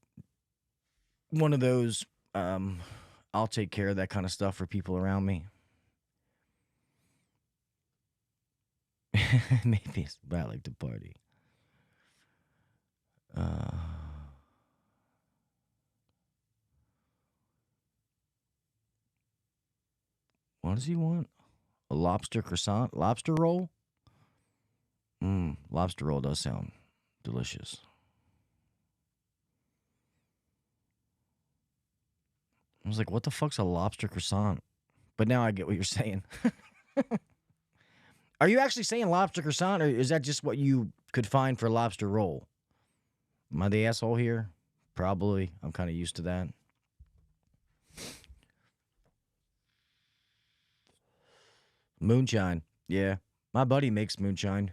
S2: one of those, I'll take care of that kind of stuff for people around me. Maybe it's but I like to party. What does he want? A lobster croissant? Lobster roll? Lobster roll does sound delicious. I was like, what the fuck's a lobster croissant? But now I get what you're saying. Are you actually saying lobster croissant, or is that just what you could find for lobster roll? Am I the asshole here? Probably. I'm kind of used to that. Moonshine. Yeah. My buddy makes moonshine.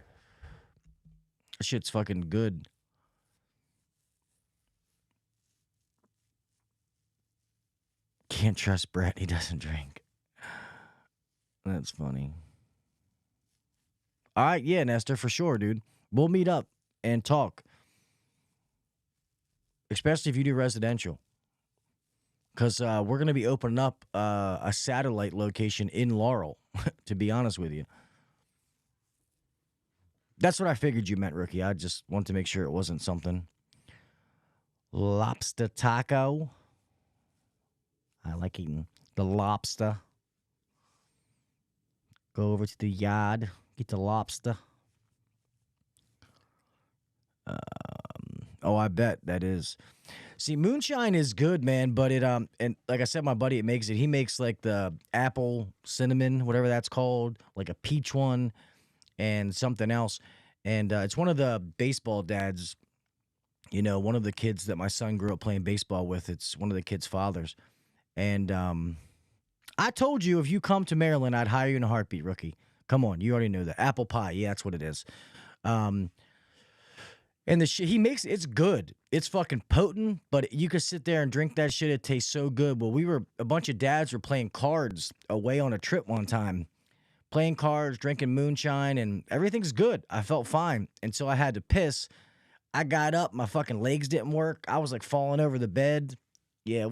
S2: That shit's fucking good. Can't trust Brett. He doesn't drink. That's funny. All right. Yeah, Nestor, for sure, dude. We'll meet up and talk. Especially if you do residential. Because we're going to be opening up a satellite location in Laurel, to be honest with you. That's what I figured you meant, Rookie. I just wanted to make sure it wasn't something. Lobster taco. I like eating the lobster. Go over to the yard, get the lobster. I bet that is. See, moonshine is good, man, but it and like I said, my buddy he makes like the apple cinnamon, whatever that's called, like a peach one and something else. And it's one of the baseball dads, one of the kids that my son grew up playing baseball with. It's one of the kids' fathers. And I told you if you come to Maryland, I'd hire you in a heartbeat, Rookie. Come on, you already know that. Apple pie, yeah, that's what it is. And the shit he makes, it's good. It's fucking potent, but you could sit there and drink that shit. It tastes so good. Well, a bunch of dads were playing cards away on a trip one time. Playing cards, drinking moonshine, and everything's good. I felt fine until I had to piss. I got up, my fucking legs didn't work. I was like falling over the bed. Yeah, it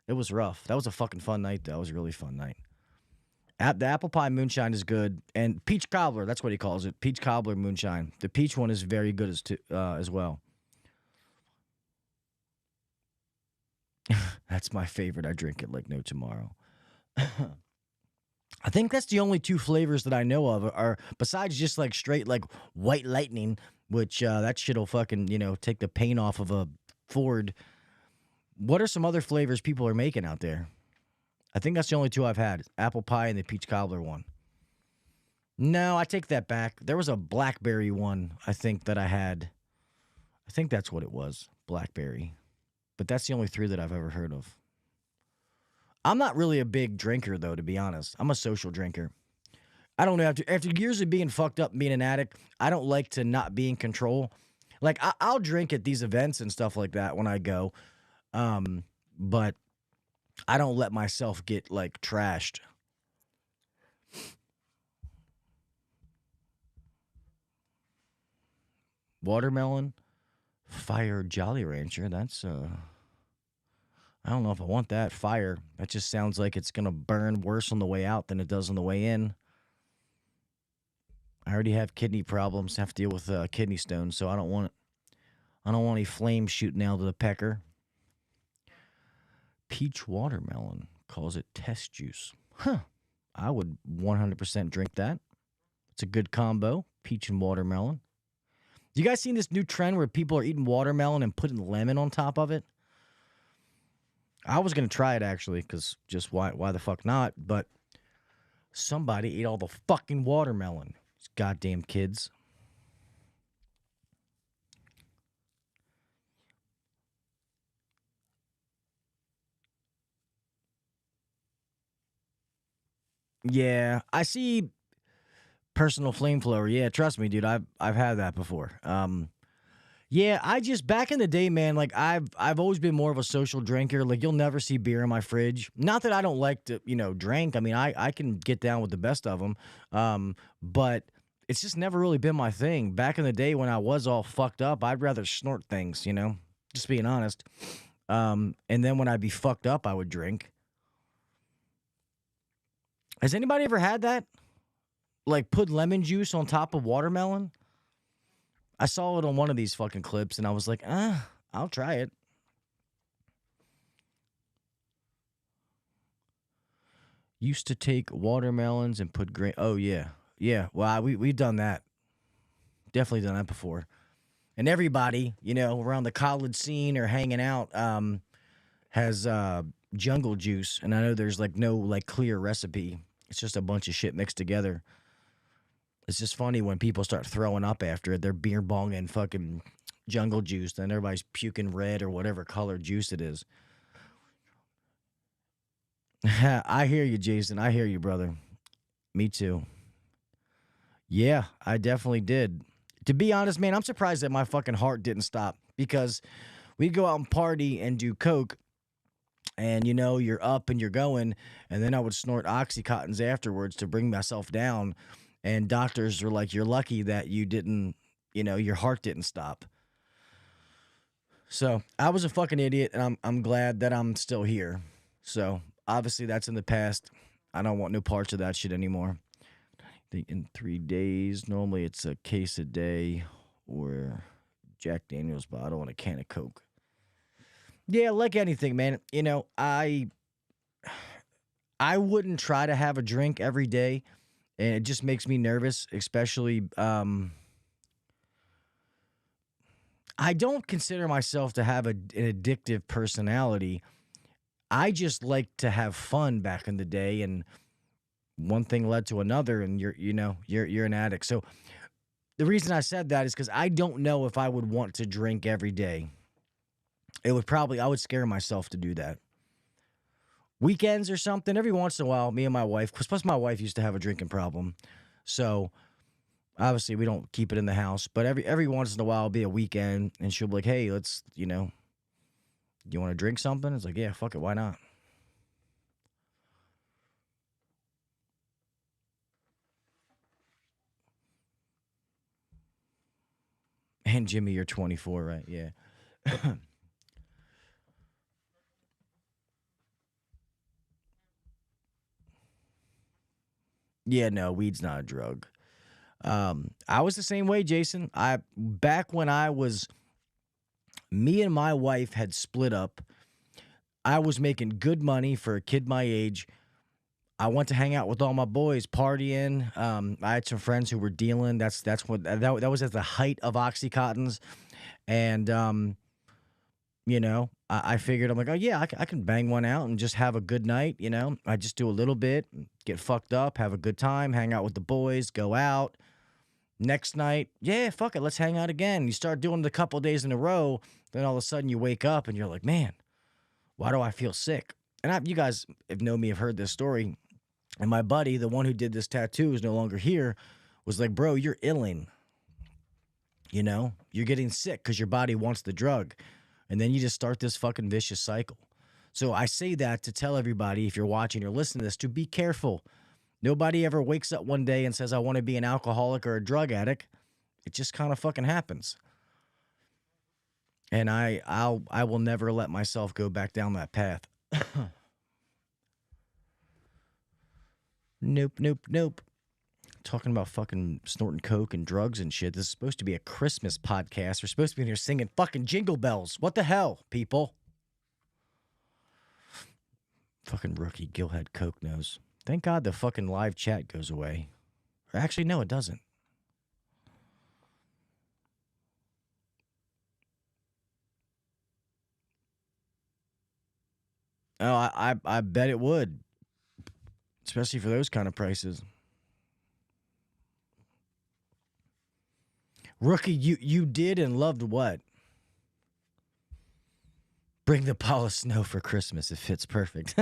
S2: It was rough. That was a fucking fun night, though. It was a really fun night. The apple pie moonshine is good, and peach cobbler, that's what he calls it, peach cobbler moonshine. The peach one is very good as well. That's my favorite. I drink it like no tomorrow. I think that's the only two flavors that I know of are besides just like straight like white lightning, which that shit'll fucking, take the paint off of a Ford. What are some other flavors people are making out there? I think that's the only two I've had. Apple pie and the peach cobbler one. No, I take that back. There was a blackberry one, I think, that I had. I think that's what it was. Blackberry. But that's the only three that I've ever heard of. I'm not really a big drinker, though, to be honest. I'm a social drinker. I don't know. After years of being fucked up and being an addict, I don't like to not be in control. Like, I'll drink at these events and stuff like that when I go. But I don't let myself get, like, trashed. Watermelon, fire Jolly Rancher. That's, I don't know if I want that. Fire. That just sounds like it's going to burn worse on the way out than it does on the way in. I already have kidney problems. I have to deal with kidney stones, so I don't want any flames shooting out of the pecker. Peach watermelon calls it test juice. Huh. I would 100% drink that. It's a good combo, peach and watermelon. You guys seen this new trend where people are eating watermelon and putting lemon on top of it? I was going to try it, actually, because just why the fuck not? But somebody ate all the fucking watermelon. These goddamn kids. Yeah, I see personal flame thrower. Yeah, trust me, dude. I've had that before. Yeah, I just back in the day, man, like I've always been more of a social drinker. Like you'll never see beer in my fridge. Not that I don't like to, drink. I mean, I can get down with the best of them. But it's just never really been my thing. Back in the day when I was all fucked up, I'd rather snort things, just being honest. And then when I'd be fucked up, I would drink. Has anybody ever had that? Like put lemon juice on top of watermelon? I saw it on one of these fucking clips, and I was like, I'll try it. Used to take watermelons and put grain. Oh, yeah. Yeah, well, we've done that. Definitely done that before. And everybody, around the college scene or hanging out has jungle juice. And I know there's, no, clear recipe. It's just a bunch of shit mixed together. It's just funny when people start throwing up after it. They're beer bonging fucking jungle juice. Then everybody's puking red or whatever color juice it is. I hear you, Jason. I hear you, brother. Me too. Yeah, I definitely did. To be honest, man, I'm surprised that my fucking heart didn't stop. Because we'd go out and party and do coke. And, you're up and you're going. And then I would snort Oxycontins afterwards to bring myself down. And doctors were like, you're lucky that you didn't, your heart didn't stop. So I was a fucking idiot, and I'm glad that I'm still here. So obviously that's in the past. I don't want no parts of that shit anymore. I think in 3 days, normally it's a case a day or Jack Daniel's bottle and a can of Coke. Yeah, like anything, man. I wouldn't try to have a drink every day. And it just makes me nervous, especially, I don't consider myself to have an addictive personality. I just like to have fun back in the day, and one thing led to another, and you're an addict. So the reason I said that is because I don't know if I would want to drink every day. I would scare myself to do that. Weekends or something, every once in a while, me and my wife, plus my wife used to have a drinking problem. So obviously we don't keep it in the house, but every once in a while it'll be a weekend and she'll be like, hey, let's, you want to drink something? It's like, yeah, fuck it. Why not? And Jimmy, you're 24, right? Yeah. Yeah, no, weed's not a drug. I was the same way, Jason. Back when me and my wife had split up. I was making good money for a kid my age. I went to hang out with all my boys, partying. I had some friends who were dealing. That's what that was at the height of Oxycontins, and I figured I'm like, oh yeah, I can bang one out and just have a good night. I just do a little bit, get fucked up, have a good time, hang out with the boys, go out. Next night, yeah, fuck it, let's hang out again. You start doing it a couple days in a row, then all of a sudden you wake up and you're like, man, why do I feel sick? And you guys have known me, have heard this story. And my buddy, the one who did this tattoo, is no longer here, was like, bro, you're illing. You're getting sick because your body wants the drug. And then you just start this fucking vicious cycle. So I say that to tell everybody, if you're watching or listening to this, to be careful. Nobody ever wakes up one day and says, I want to be an alcoholic or a drug addict. It just kind of fucking happens. And I will never let myself go back down that path. Nope. Talking about fucking snorting coke and drugs and shit. This is supposed to be a Christmas podcast. We're supposed to be in here singing fucking jingle bells. What the hell, people? Fucking rookie Gillhead Coke nose. Thank God the fucking live chat goes away. Actually, no, it doesn't. Oh, I bet it would. Especially for those kind of prices. Rookie, you did and loved what? Bring the pile of snow for Christmas. It fits perfect.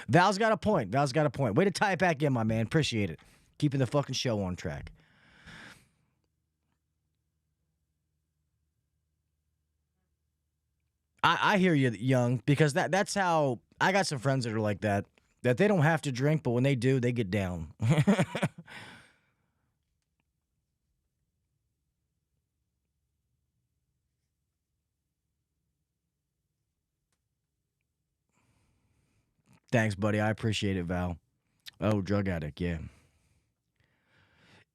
S2: Val's got a point. Way to tie it back in, my man. Appreciate it. Keeping the fucking show on track. I hear you, young, because that's how I got some friends that are like that they don't have to drink, but when they do, they get down. Thanks, buddy. I appreciate it, Val. Oh, drug addict, yeah.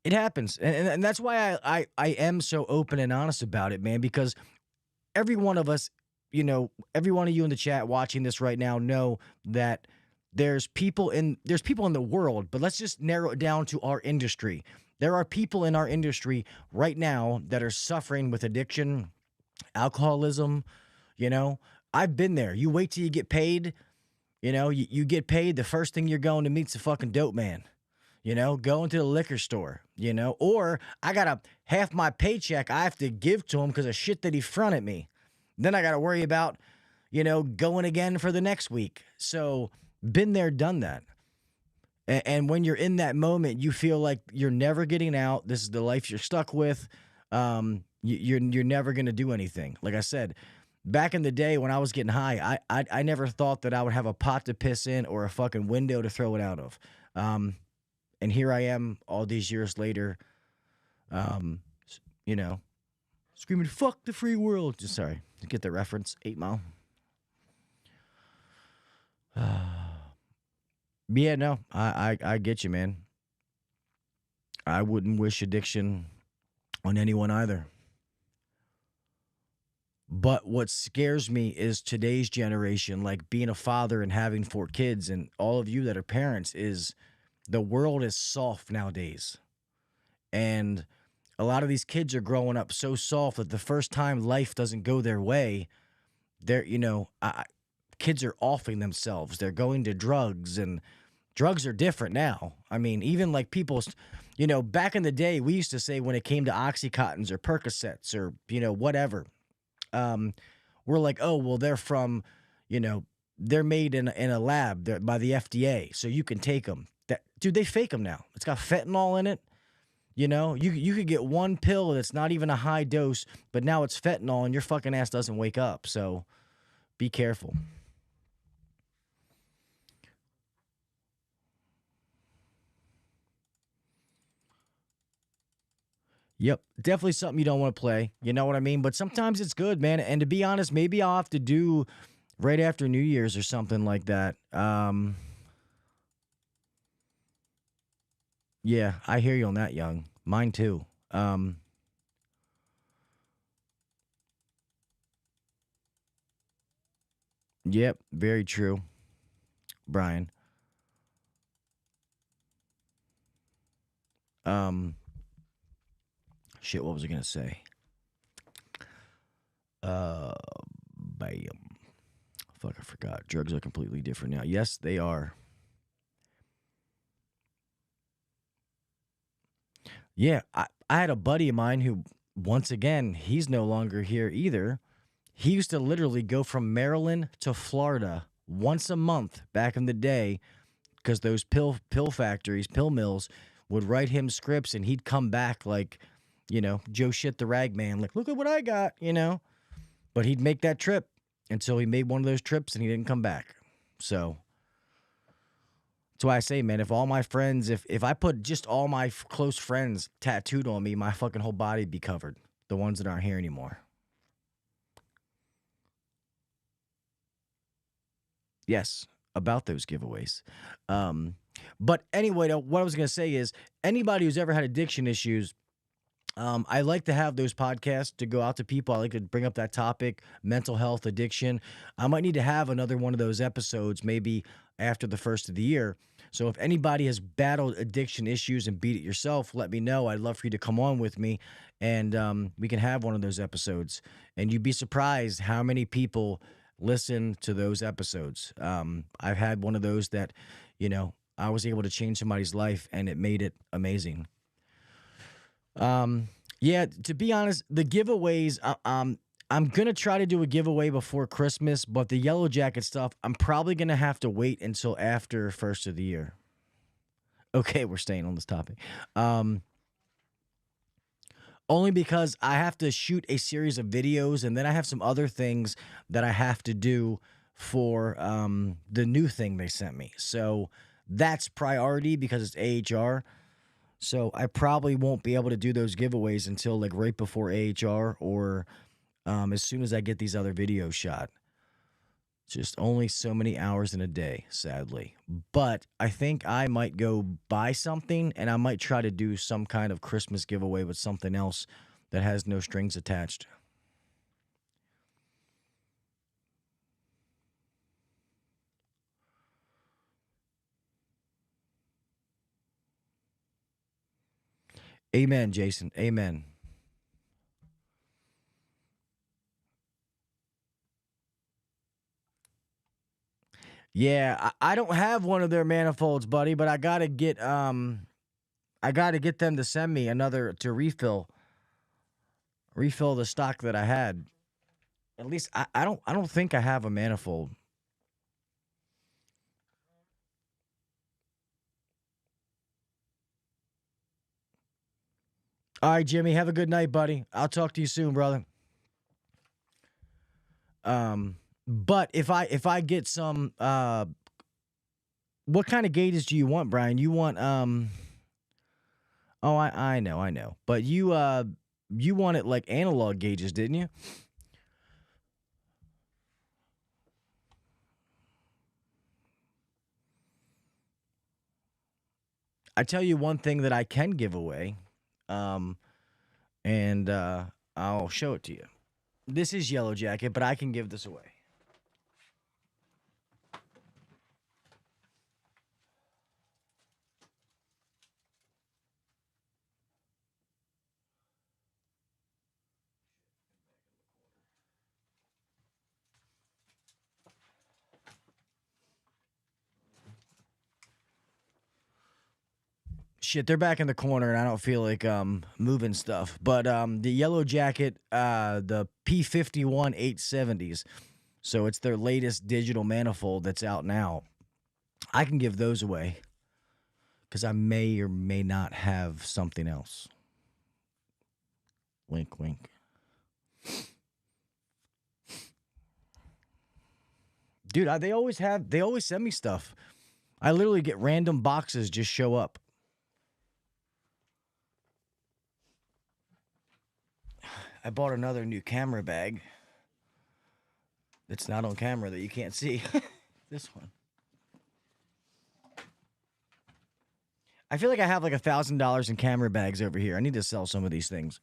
S2: It happens. And that's why I am so open and honest about it, man, because every one of us, every one of you in the chat watching this right now know that there's people in the world, but let's just narrow it down to our industry. There are people in our industry right now that are suffering with addiction, alcoholism. I've been there. You wait till you get paid. You get paid, the first thing you're going to meet's a fucking dope man. Going to the liquor store, or I got half my paycheck I have to give to him because of shit that he fronted me. Then I got to worry about, going again for the next week. So been there, done that. And when you're in that moment, you feel like you're never getting out. This is the life you're stuck with. You're never going to do anything. Like I said, back in the day when I was getting high, I never thought that I would have a pot to piss in or a fucking window to throw it out of. And here I am all these years later, screaming, fuck the free world. Just sorry, to get the reference, 8 Mile. Yeah, no, I get you, man. I wouldn't wish addiction on anyone either. But what scares me is today's generation, like being a father and having 4 kids, and all of you that are parents, is the world is soft nowadays. And a lot of these kids are growing up so soft that the first time life doesn't go their way, they're, kids are offing themselves. They're going to drugs, and drugs are different now. I mean, even like people, back in the day, we used to say when it came to Oxycontins or Percocets or, whatever, we're like, oh, well, they're from, they're made in a lab by the FDA, so you can take them. Dude, they fake them now. It's got fentanyl in it. You could get one pill that's not even a high dose, but now it's fentanyl and your fucking ass doesn't wake up. So be careful. Yep, definitely something you don't want to play. You know what I mean? But sometimes it's good, man. And to be honest, maybe I'll have to do right after New Year's or something like that. Yeah, I hear you on that, Young. Mine too. Yep, very true, Brian. Um, Shit, what was I gonna say? Uh, Bam. Fuck, I forgot. Drugs are completely different now. Yes, they are. Yeah, I had a buddy of mine who, once again, he's no longer here either. He used to literally go from Maryland to Florida once a month back in the day because those pill factories, pill mills would write him scripts and he'd come back like, Joe shit the rag man, like, look at what I got. But he'd make that trip until he made one of those trips and he didn't come back. So that's why I say, man, if all my friends, if I put just all my close friends tattooed on me, my fucking whole body'd be covered. The ones that aren't here anymore. Yes, about those giveaways. But anyway, what I was going to say is anybody who's ever had addiction issues, I like to have those podcasts to go out to people. I like to bring up that topic, mental health, addiction. I might need to have another one of those episodes maybe after the first of the year. So if anybody has battled addiction issues and beat it yourself, let me know. I'd love for you to come on with me and we can have one of those episodes. And you'd be surprised how many people listen to those episodes. I've had one of those that, I was able to change somebody's life and it made it amazing. Yeah, to be honest, the giveaways, I'm gonna try to do a giveaway before Christmas, but the Yellow Jacket stuff, I'm probably gonna have to wait until after first of the year. Okay, we're staying on this topic. Only because I have to shoot a series of videos and then I have some other things that I have to do for the new thing they sent me. So that's priority because it's AHR. So I probably won't be able to do those giveaways until like right before AHR or as soon as I get these other videos shot. Just only so many hours in a day, sadly. But I think I might go buy something and I might try to do some kind of Christmas giveaway with something else that has no strings attached. Amen, Jason. Amen. Yeah, I don't have one of their manifolds, buddy, but I gotta get them to send me another to refill the stock that I had. At least I don't think I have a manifold. All right, Jimmy, have a good night, buddy. I'll talk to you soon, brother. But if I get some what kind of gauges do you want, Brian? You want oh I know. But you wanted like analog gauges, didn't you? I tell you one thing that I can give away. Um and I'll show it to you. This is Yellow Jacket, but I can give this away. Shit, they're back in the corner and I don't feel like moving stuff. But the Yellow Jacket, the P51 870s. So it's their latest digital manifold that's out now. I can give those away because I may or may not have something else. Wink, wink. Dude, they always send me stuff. I literally get random boxes just show up. I bought another new camera bag. It's not on camera that you can't see. This one. I feel like I have like $1,000 in camera bags over here. I need to sell some of these things.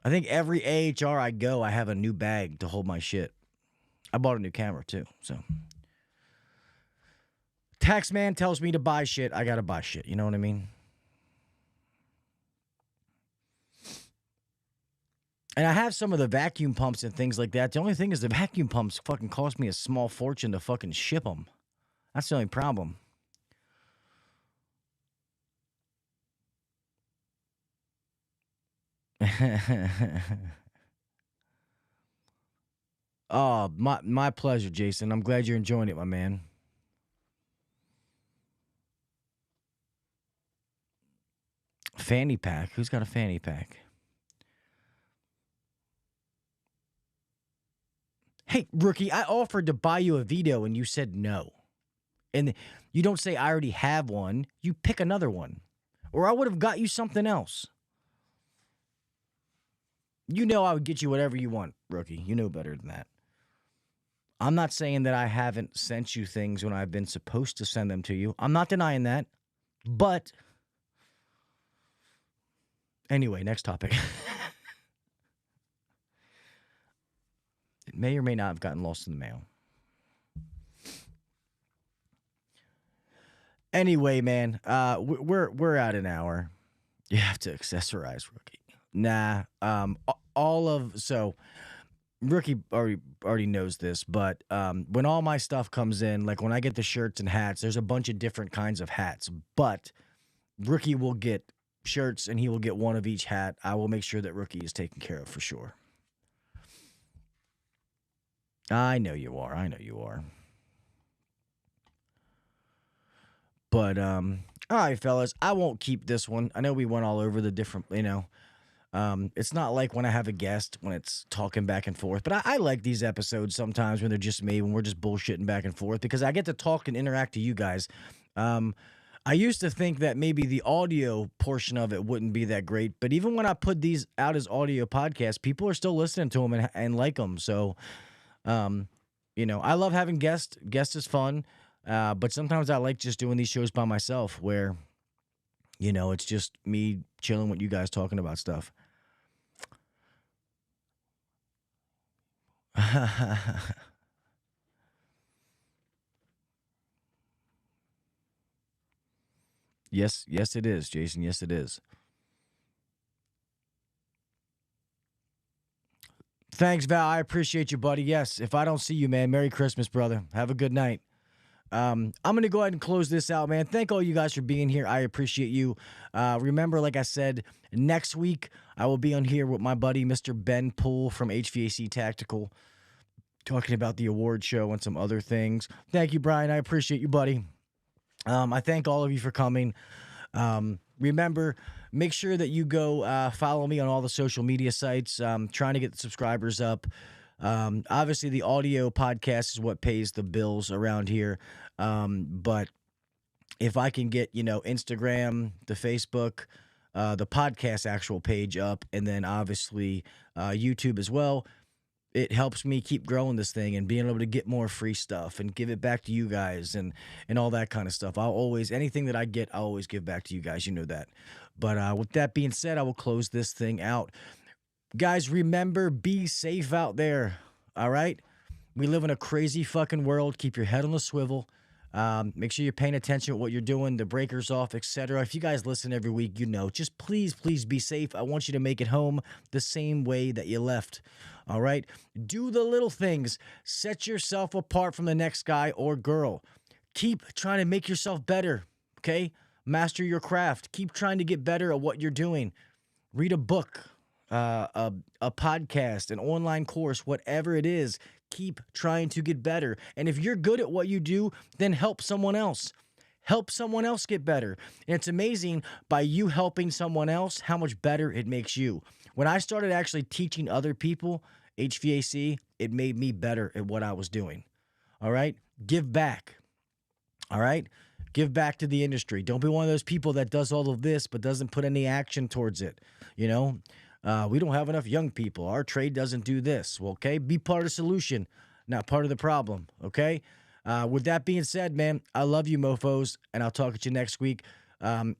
S2: I think every AHR I go, I have a new bag to hold my shit. I bought a new camera too, so. Taxman tells me to buy shit. I gotta buy shit. You know what I mean? And I have some of the vacuum pumps and things like that. The only thing is the vacuum pumps fucking cost me a small fortune to fucking ship them. That's the only problem. Oh, my pleasure, Jason. I'm glad you're enjoying it, my man. Fanny pack? Who's got a fanny pack? Hey, rookie, I offered to buy you a Vito and you said no. And you don't say I already have one. You pick another one. Or I would have got you something else. You know I would get you whatever you want, rookie. You know better than that. I'm not saying that I haven't sent you things when I've been supposed to send them to you. I'm not denying that. But anyway, next topic. It may or may not have gotten lost in the mail. Anyway, man, we're at an hour. You have to accessorize, rookie. Nah, so rookie already knows this, but when all my stuff comes in, like when I get the shirts and hats, there's a bunch of different kinds of hats, but rookie will get shirts and he will get one of each hat. I will make sure that rookie is taken care of for sure. I know you are. I know you are. But, all right, fellas, I won't keep this one. I know we went all over the different, it's not like when I have a guest when it's talking back and forth. But I like these episodes sometimes when they're just me, when we're just bullshitting back and forth, because I get to talk and interact to you guys. I used to think that maybe the audio portion of it wouldn't be that great. But even when I put these out as audio podcasts, people are still listening to them and like them. So, I love having guests. Guests is fun. But sometimes I like just doing these shows by myself where, it's just me chilling with you guys talking about stuff. Yes, it is, Jason. Yes, it is. Thanks, Val. I appreciate you, buddy. Yes, if I don't see you, man, Merry Christmas, brother. Have a good night. I'm going to go ahead and close this out, man. Thank all you guys for being here. I appreciate you. Remember, like I said, next week I will be on here with my buddy, Mr. Ben Poole from HVAC Tactical, talking about the award show and some other things. Thank you, Brian. I appreciate you, buddy. I thank all of you for coming. Remember, make sure that you go follow me on all the social media sites. Trying to get the subscribers up. Obviously, the audio podcast is what pays the bills around here. But if I can get, Instagram, the Facebook, the podcast actual page up, and then obviously YouTube as well, it helps me keep growing this thing and being able to get more free stuff and give it back to you guys and all that kind of stuff. Anything that I get, I'll always give back to you guys. You know that. But with that being said, I will close this thing out. Guys, remember, be safe out there, all right? We live in a crazy fucking world. Keep your head on the swivel. Make sure you're paying attention to what you're doing, the breakers off, etc. If you guys listen every week, just please be safe. I want you to make it home the same way that you left, all right? Do the little things. Set yourself apart from the next guy or girl. Keep trying to make yourself better, okay? Master your craft. Keep trying to get better at what you're doing. Read a book. A podcast, an online course, whatever it is, keep trying to get better. And if you're good at what you do, then help someone else. Help someone else get better. And it's amazing by you helping someone else, how much better it makes you. When I started actually teaching other people HVAC, it made me better at what I was doing. All right? Give back. All right? Give back to the industry. Don't be one of those people that does all of this but doesn't put any action towards it. We don't have enough young people. Our trade doesn't do this. Well, okay? Be part of the solution, not part of the problem, okay? With that being said, man, I love you, mofos, and I'll talk at you next week.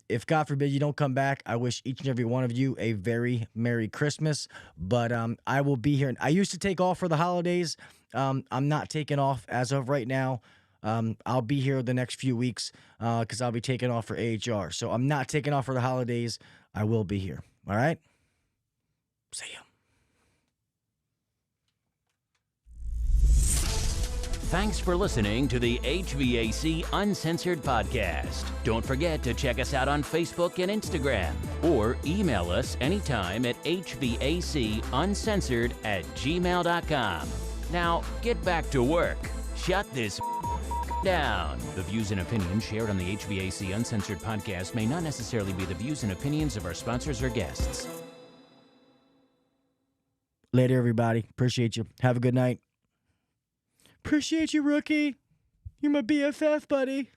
S2: If God forbid you don't come back, I wish each and every one of you a very Merry Christmas. But I will be here. I used to take off for the holidays. I'm not taking off as of right now. I'll be here the next few weeks because I'll be taking off for AHR. So I'm not taking off for the holidays. I will be here. All right? See ya.
S4: Thanks for listening to the HVAC Uncensored Podcast. Don't forget to check us out on Facebook and Instagram, or email us anytime at hvacuncensored@gmail.com. Now, get back to work. Shut this down. The views and opinions shared on the HVAC Uncensored Podcast may not necessarily be the views and opinions of our sponsors or guests.
S2: Later, everybody. Appreciate you. Have a good night. Appreciate you, rookie. You're my BFF, buddy.